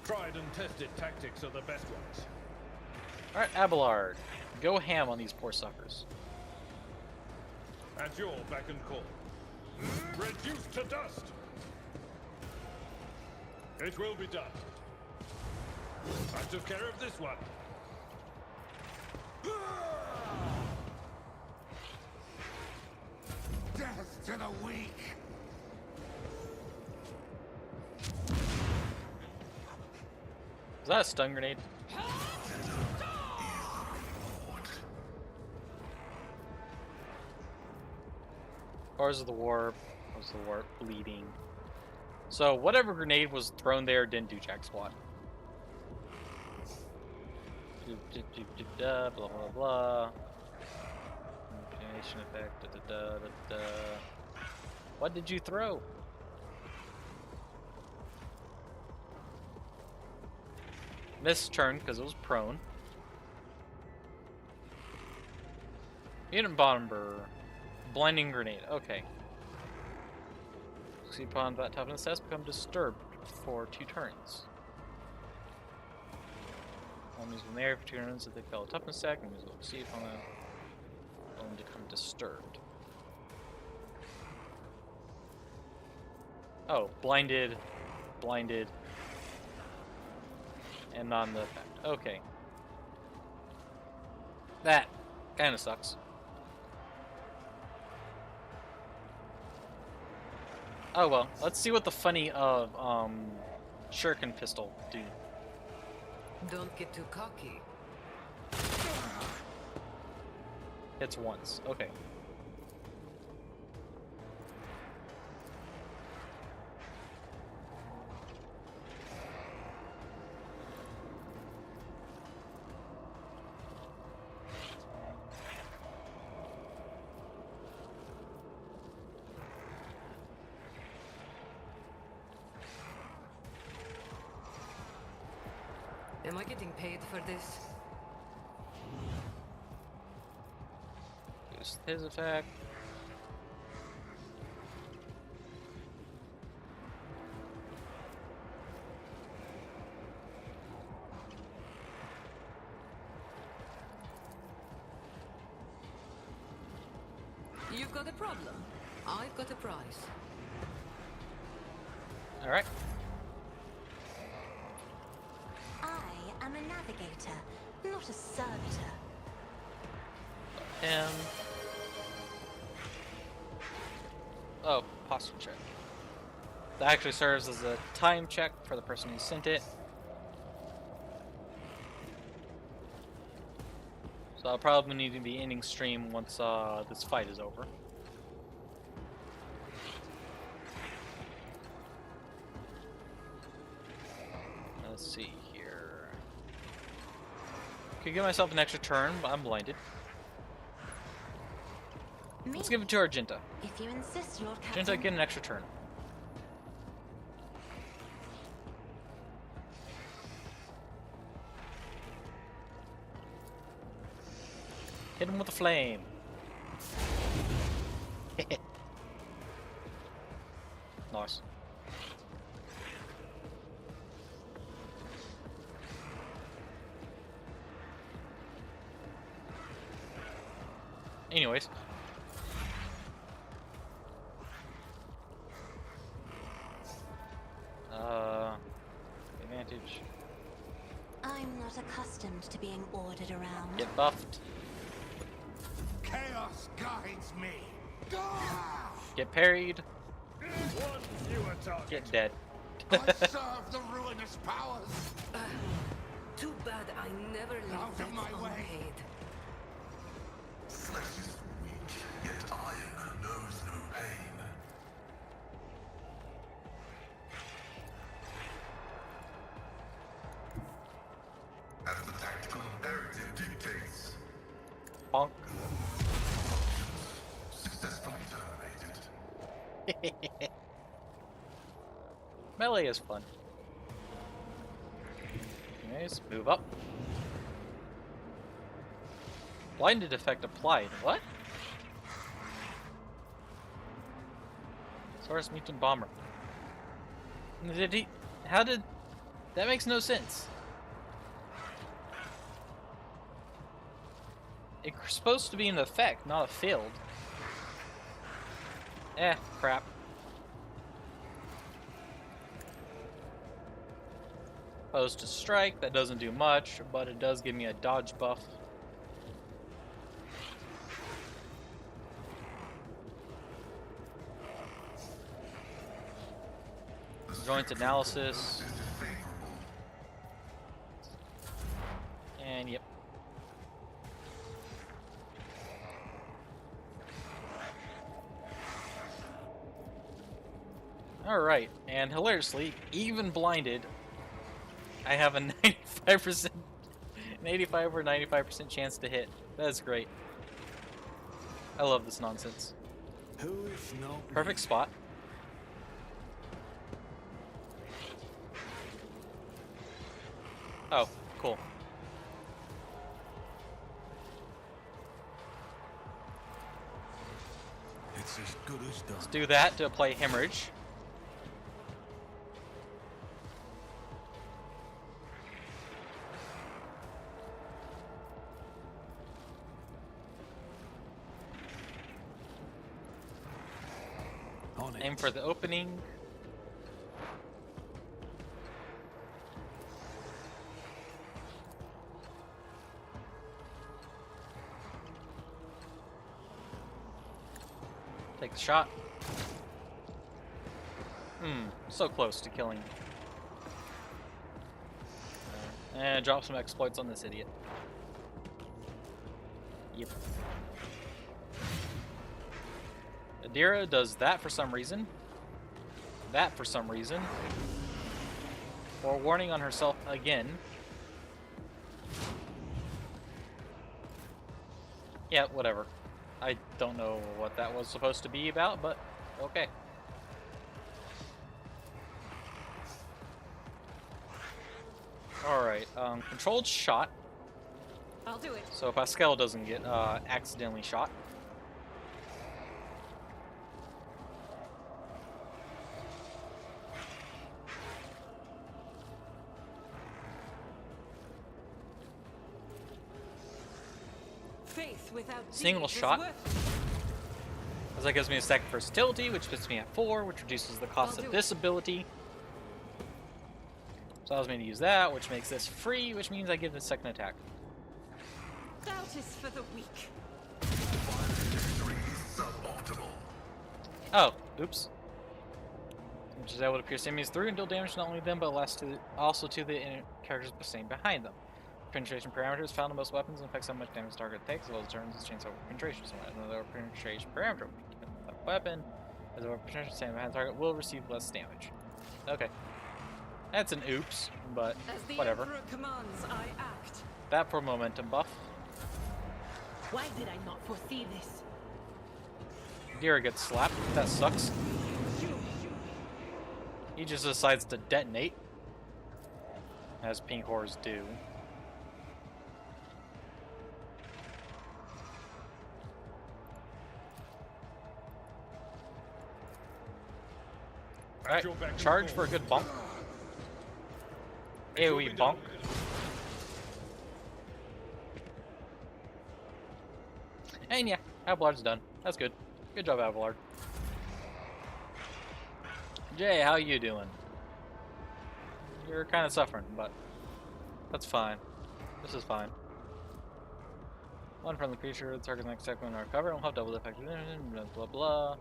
Tried and tested tactics are the best ones. Alright, Abelard. Go ham on these poor suckers. At your beck and call. Reduced to dust! It will be done. I took care of this one. Death to the weak! Is that a stun grenade? Bars of the Warp. Bars of the Warp. Bleeding. So whatever grenade was thrown there didn't do jack squat. Blah blah blah. Inclination effect. What did you throw? Missed turn because it was prone. Unit bomber. Blinding grenade. Okay. See upon that toughness test become disturbed for 2 turns. Enemies in the area for 2 turns if they fail a toughness check, enemies will see upon that will become disturbed. Oh, blinded, blinded, and not in the effect. Okay. That kind of sucks. Oh well, let's see what the funny of Shuriken pistol do. Don't get too cocky. Hits once. Okay. Am I getting paid for this? Boost his attack. You've got a problem. I've got a prize. Alright. I am a navigator, not a servitor. Him. Oh, posture check. That actually serves as a time check for the person who sent it. So I'll probably need to be ending stream once this fight is over. Let's see here. Could give myself an extra turn, but I'm blinded. Me? Let's give it to Argenta. If you insist, Lord Captain. Argenta, get an extra turn. Hit him with a flame. Nice. Anyways. Advantage. I'm not accustomed to being ordered around. Get buffed. Chaos guides me. Get parried. One fewer target. Get dead. I serve the ruinous powers. Too bad I never Out left of that my way. unpaid. Flesh is weak, yet iron knows no pain. As the tactical imperative dictates, Bonk. successfully terminated. Melee is fun. Anyways, move up. Blinded effect applied. What? Source Mutant Bomber. Did he? How did? That makes no sense. It's supposed to be an effect, not a field. Eh, crap. Opposed to strike, that doesn't do much, but it does give me a dodge buff. Joint analysis. And yep. Alright, and hilariously, even blinded, I have a 95%, an 85 or 95% chance to hit. That's great. I love this nonsense. Who is no Perfect spot. Oh, cool. It's as good as done. Let's do that to apply hemorrhage. On it. Aim for the opening. Take the shot. So close to killing. And drop some exploits on this idiot. Yep. Adira does that for some reason. That for some reason. Forewarning on herself again. Yeah, whatever. I don't know what that was supposed to be about, but okay. Alright, controlled shot. I'll do it. So Pascal doesn't get accidentally shot. Faith without Single deeds is shot. worthless. As that gives me a second versatility, which puts me at 4, which reduces the cost I'll of do this ability. So allows me to use that, which makes this free, which means I get the second attack. Doubt is for the weak. Suboptimal. Oh, oops. Which is able to pierce enemies through and deal damage not only them, but also to the characters staying behind them. Penetration parameters found in most weapons and affects how much damage the target takes, as well as turns its chainsaw penetration. So another penetration parameter. A weapon, as a penetration staying behind the target, will receive less damage. Okay. That's an oops, but As the whatever. Emperor commands, I act. That for momentum buff. Why did I not foresee this? Dira gets slapped. That sucks. He just decides to detonate, as pink horrors do. Alright, charge for a good bump. AoE bonk. And yeah, Avalard's done. That's good. Good job, Avalard. Jay, how you doing? You're kind of suffering, but that's fine. This is fine. One from the creature, the target's next attack when recover, and we'll have double effective, blah blah blah.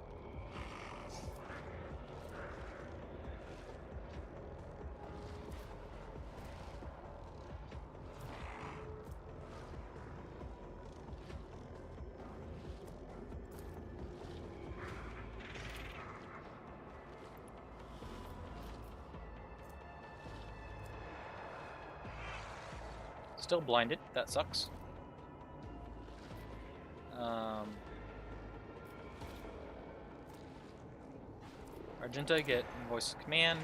Still blinded. That sucks. Argenta, get voice of command.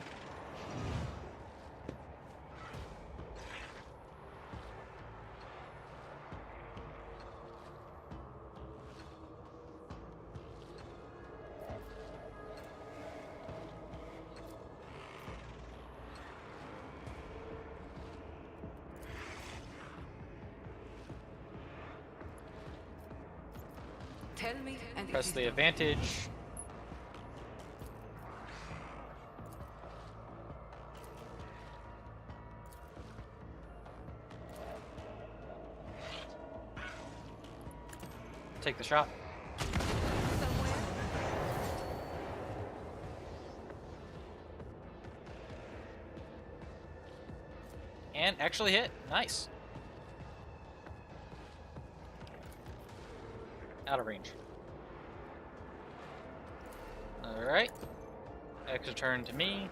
Tell me and Press the advantage. Take the shot. And actually hit. Nice. Out of range. Alright. Extra turn to me.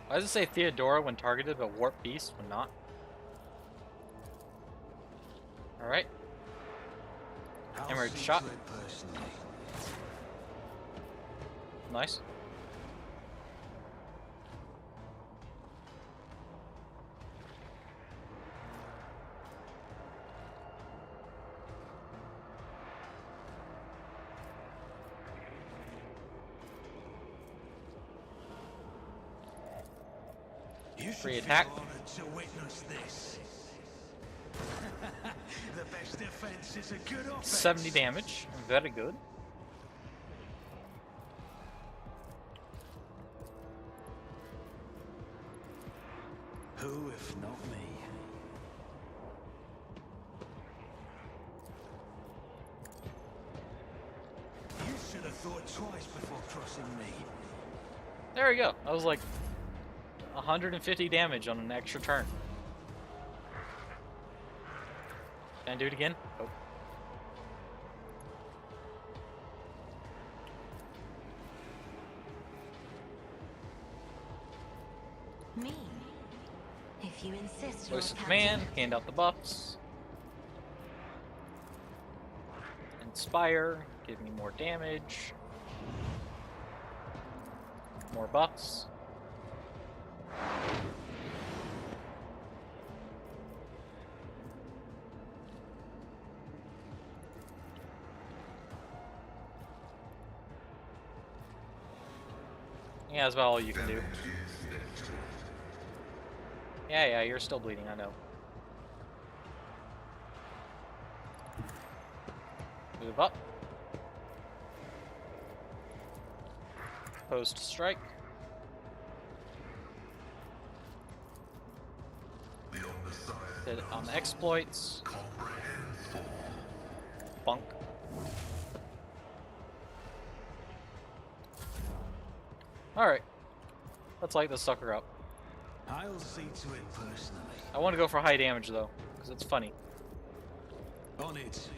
Why does it say Theodora when targeted, but Warp Beast when not? Alright. Emerald shot. Nice. Free attack. To witness this. The best defense is a good offense. 70 damage. Very good. Who, if not me? You should have thought twice before crossing me. There we go. I was like 150 damage on an extra turn. Can I do it again? Oh. Me? If you insist, Voice of Lord command, Captain. hand out the buffs. Inspire, give me more damage. More buffs. Yeah, that's about all you can do. Yeah, you're still bleeding, I know. Move up. Post strike. Hit on the exploits. Bunk. Alright. Let's light this sucker up. I'll see to it personally. I want to go for high damage though, because it's funny. On it.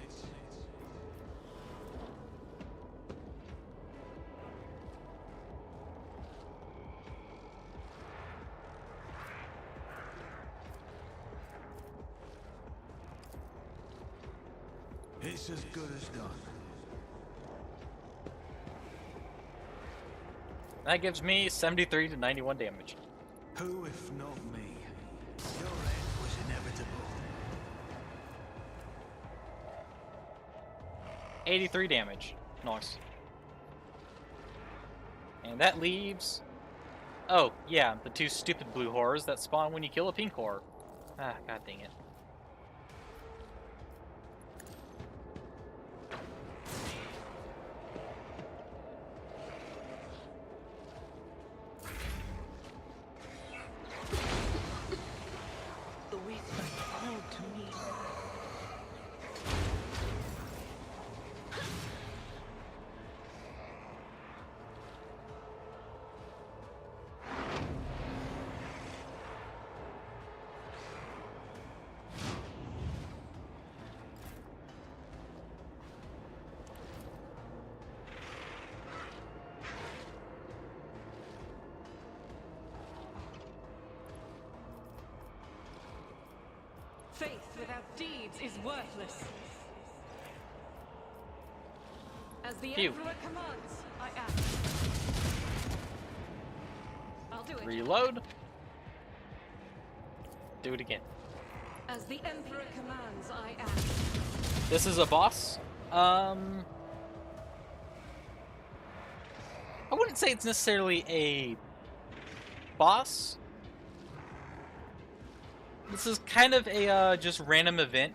It's as good as done. That gives me 73 to 91 damage. Who, if not me? Your end was inevitable. 83 damage. Nice. And that leaves... Oh, yeah, the two stupid blue horrors that spawn when you kill a pink horror. Ah, god dang it. The whisper called to me. Faith without deeds is worthless. As the Phew. Emperor commands, I act. I'll do it. Reload. Do it again. As the Emperor commands, I act. This is a boss. I wouldn't say it's necessarily a boss. This is kind of a just random event.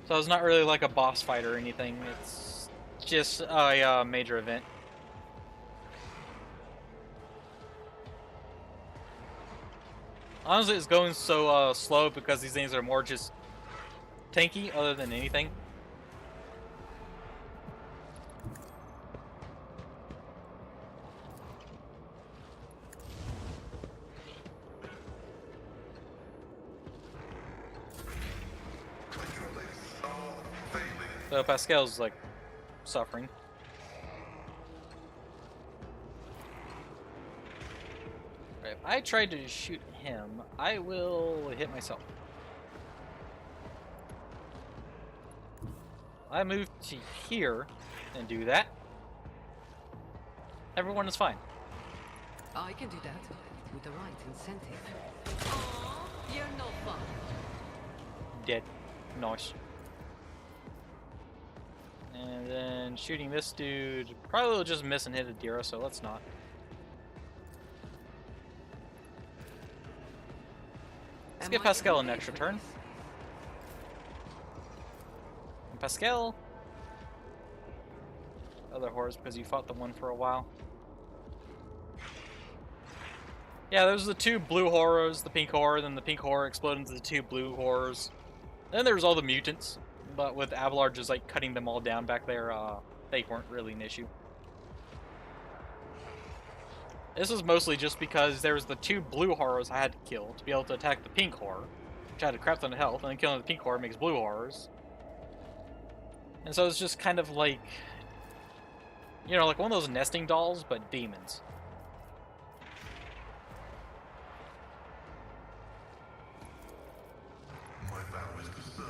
So it's not really like a boss fight or anything. It's just a major event. Honestly, it's going so slow because these things are more just tanky other than anything. So Pascal's like suffering. Right, if I tried to shoot him, I will hit myself. I move to here and do that. Everyone is fine. I can do that with the right incentive. Aw, you're no fun. Dead. Nice. And then shooting this dude probably will just miss and hit Adira, so let's not. Let's give Pascal an extra turn. And Pascal. Other horrors because you fought the one for a while. Yeah, those are the two blue horrors, the pink horror, then the pink horror exploded into the two blue horrors. Then there's all the mutants. But with Abelard just like cutting them all down back there, they weren't really an issue. This was mostly just because there was the two blue horrors I had to kill to be able to attack the pink horror. which had a crap ton of health, and then killing the pink horror makes blue horrors. And so it's just kind of like, you know, like one of those nesting dolls, but demons. My vow is to serve.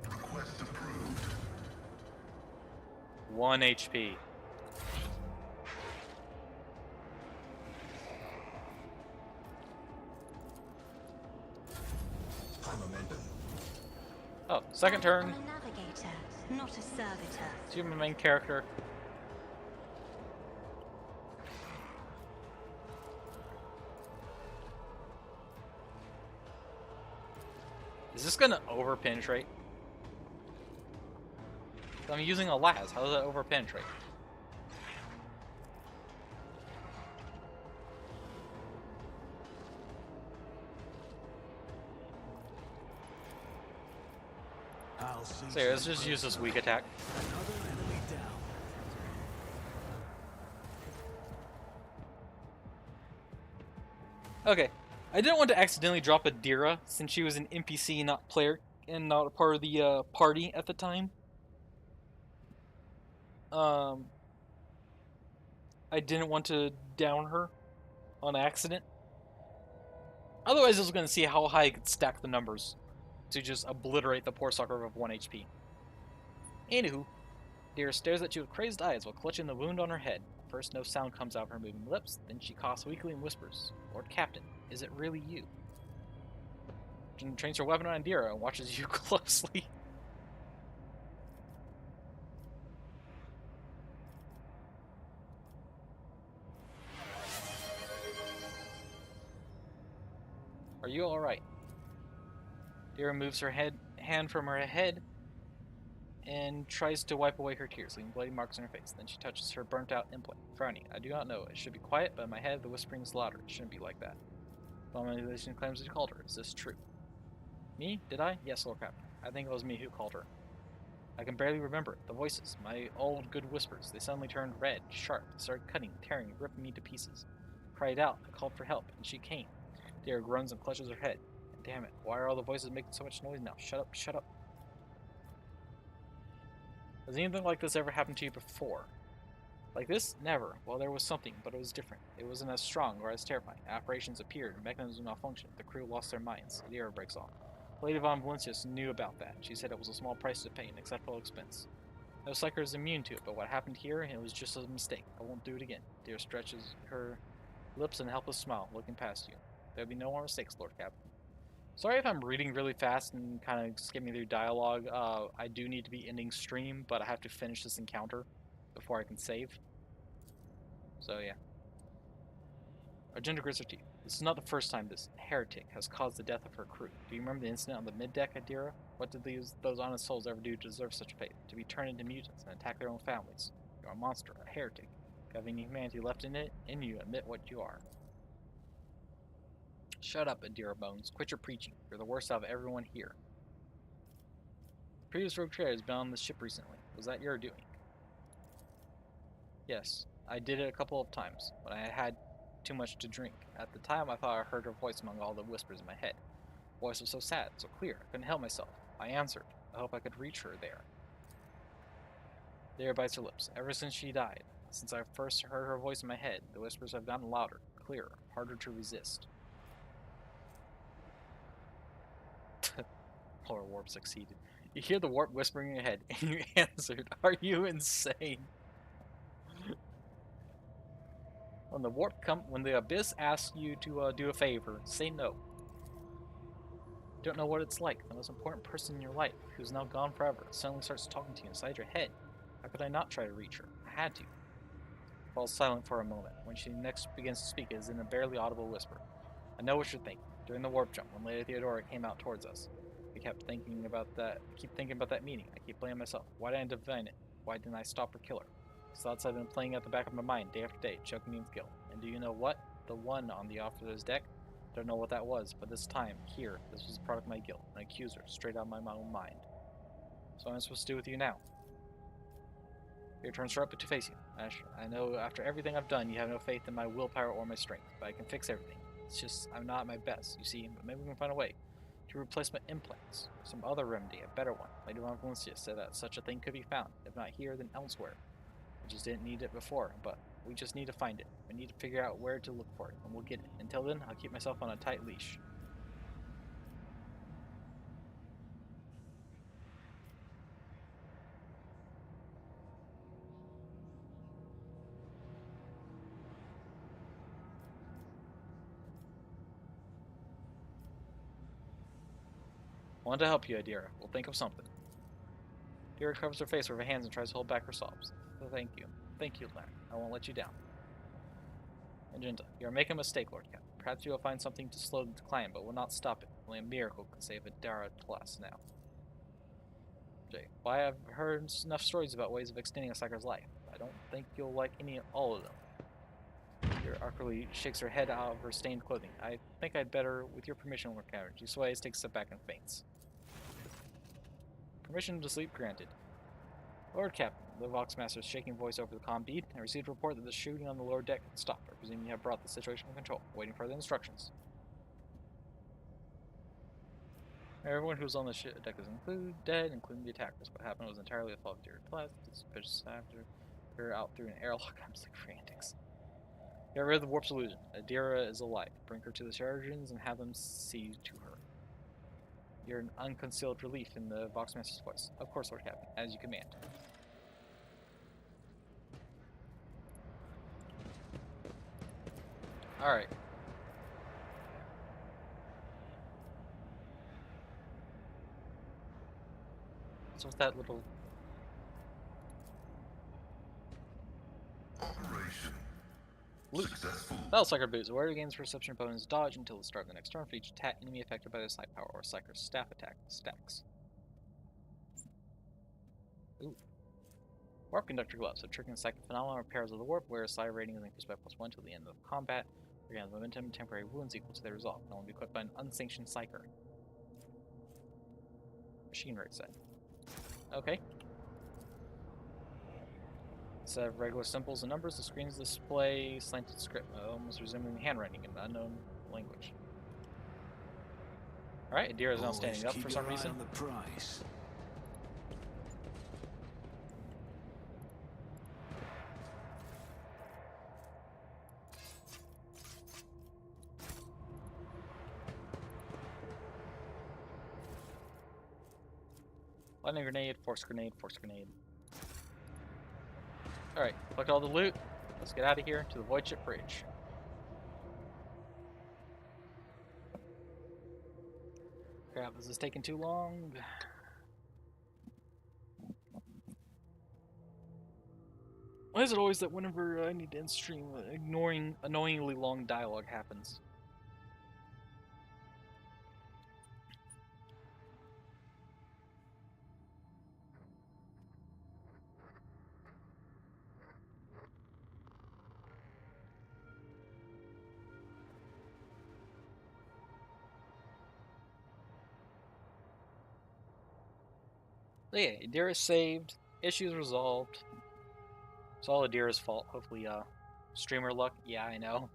Request approved. 1 HP. Oh, second turn. I'm a navigator, not a servitor. See my main character. Is this gonna over penetrate? I'm using a las. How does that over penetrate? So yeah, let's just use this weak attack. Okay, I didn't want to accidentally drop Adira since she was an NPC, not player, and not a part of the party at the time. I didn't want to down her on accident. Otherwise, I was going to see how high I could stack the numbers to just obliterate the poor sucker of 1 HP. Anywho, Deer stares at you with crazed eyes while clutching the wound on her head. First, no sound comes out of her moving lips, then she coughs weakly and whispers, "Lord Captain, is it really you?" Jin trains her weapon on Indira and watches you closely. Are you alright? Dira moves her hand from her head and tries to wipe away her tears, leaving bloody marks on her face. Then she touches her burnt-out implant, frowning. I do not know. It should be quiet, but in my head the whispering is louder. It shouldn't be like that. Manipulation claims he called her. Is this true? Me? Did I? Yes, Lord Captain. I think it was me who called her. I can barely remember it. The voices, my old good whispers, they suddenly turned red, sharp, started cutting, tearing, ripping me to pieces. I cried out. I called for help, and she came. Dira groans and clutches her head. Damn it, why are all the voices making so much noise now? Shut up, shut up. Has anything like this ever happened to you before? Like this? Never. Well, there was something, but it was different. It wasn't as strong or as terrifying. Apparitions appeared, mechanisms malfunctioned, the crew lost their minds. Dira breaks off. Lady von Valencius knew about that. She said it was a small price to pay, an acceptable expense. No psyker is immune to it, but what happened here, it was just a mistake. I won't do it again. Dira stretches her lips in a helpless smile, looking past you. There'll be no more mistakes, Lord Captain. Sorry if I'm reading really fast and kind of skimming through dialogue. I do need to be ending stream, but I have to finish this encounter before I can save. So yeah. Agenda Grizzerty. This is not the first time this heretic has caused the death of her crew. Do you remember the incident on the mid-deck, Adira? What did those honest souls ever do to deserve such fate? To be turned into mutants and attack their own families. You're a monster, a heretic. If you have any humanity left in you, admit what you are. Shut up, Adira Bones. Quit your preaching. You're the worst out of everyone here. The previous rogue trader has been on this ship recently. Was that your doing? Yes, I did it a couple of times, but I had too much to drink. At the time, I thought I heard her voice among all the whispers in my head. Her voice was so sad, so clear, I couldn't help myself. I answered. I hope I could reach her there. Dira bites her lips. Ever since she died, since I first heard her voice in my head, the whispers have gotten louder, clearer, harder to resist. Poor Warp succeeded. You hear the Warp whispering in your head, and you answered, "Are you insane?" When the Abyss asks you to do a favor, say no. You don't know what it's like. The most important person in your life, who's now gone forever, suddenly starts talking to you inside your head. How could I not try to reach her? I had to. Falls silent for a moment. When she next begins to speak, it is in a barely audible whisper. I know what you're thinking. During the warp jump, when Lady Theodora came out towards us, I keep thinking about that meeting. I keep blaming myself. Why didn't I divine it? Why didn't I stop or kill her? These thoughts have been playing at the back of my mind day after day, choking me with guilt. And do you know what? The one on the officer's deck? Don't know what that was, but this time, here, this was a product of my guilt, an accuser, straight out of my own mind. So what am I supposed to do with you now? Fear turns sharply to face you. Ash, I know after everything I've done, you have no faith in my willpower or my strength, but I can fix everything. It's just I'm not at my best, you see, but maybe we can find a way to replace my implants. Some other remedy, a better one. Lady von Valencia said that such a thing could be found, if not here, then elsewhere. We just didn't need it before, but we just need to find it. We need to figure out where to look for it, and we'll get it. Until then, I'll keep myself on a tight leash. I want to help you, Adira. We'll think of something. Adira covers her face with her hands and tries to hold back her sobs. Thank you. Thank you, Len. I won't let you down. Magenta, you are making a mistake, Lord Captain. Perhaps you will find something to slow the decline, but will not stop it. Only a miracle can save Adira Tlas now. Jay, why I've heard enough stories about ways of extending a psyker's life. I don't think you'll like all of them. Adira awkwardly shakes her head out of her stained clothing. I think I'd better, with your permission, Lord Captain. She sways, takes a step back, and faints. Permission to sleep granted. Lord Captain, the Voxmaster's shaking voice over the comm bead. I received a report that the shooting on the lower deck had stopped. I presume you have brought the situation under control, waiting for the instructions. Everyone who was on the deck is dead, including the attackers. What happened was entirely the fault of Dear Plus. Suspicious after her out through an airlock. I'm sick for antics. Get rid of the warp's illusion. Adira is alive. Bring her to the Surgeons and have them see to her. You're an unconcealed relief in the Voxmaster's voice. Of course, Lord Captain, as you command. Alright. So with that little... Operation. Loot. Successful. Battle Psyker boots. Warrior gains perception opponents dodge until the start of the next turn for each attack enemy affected by the Psych power or Psyker's staff attack stacks. Ooh. Warp Conductor gloves. So triggering psychic phenomenon or pairs of the warp, where a psi rating is increased by +1 till the end of combat. Regains momentum and temporary wounds equal to their resolve. Can only be equipped by an unsanctioned psyker. Machinery set. Okay. Instead of regular symbols and numbers, the screens display slanted script, almost resembling handwriting in an unknown language. Alright, Adira is now standing up for some reason. On the price. Lightning grenade, force grenade, force grenade. Alright, collect all the loot. Let's get out of here to the Void Ship Bridge. Crap, this is taking too long. Why is it always that whenever I need to end stream, annoyingly long dialogue happens? So yeah, Adira's saved, issues resolved. It's all Adira's fault. Hopefully, streamer luck. Yeah, I know.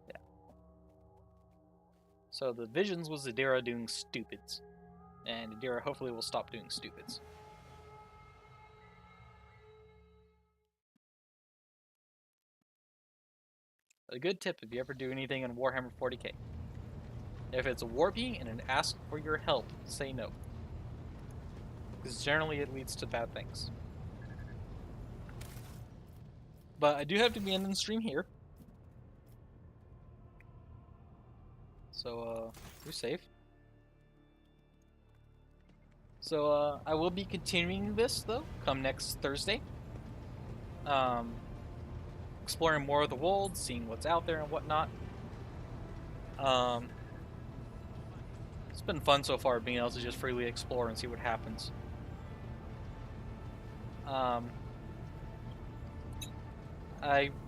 Yeah. So the visions was Adira doing stupids, and Adira hopefully will stop doing stupids. A good tip if you ever do anything in Warhammer 40k. If it's warpy and it asks for your help, say no. Because generally it leads to bad things. But I do have to be ending the stream here. So, you're safe. So, I will be continuing this, though, come next Thursday. Exploring more of the world, seeing what's out there and whatnot. It's been fun so far being able to just freely explore and see what happens. My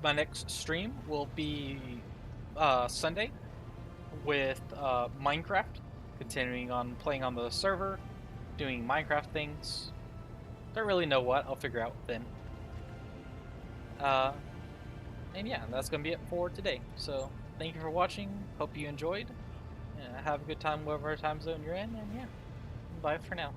next stream will be Sunday with Minecraft, continuing on playing on the server, doing Minecraft things. Don't really know what, I'll figure out then. And yeah, that's gonna be it for today. So thank you for watching. Hope you enjoyed. Have a good time whatever time zone you're in. And yeah, bye for now.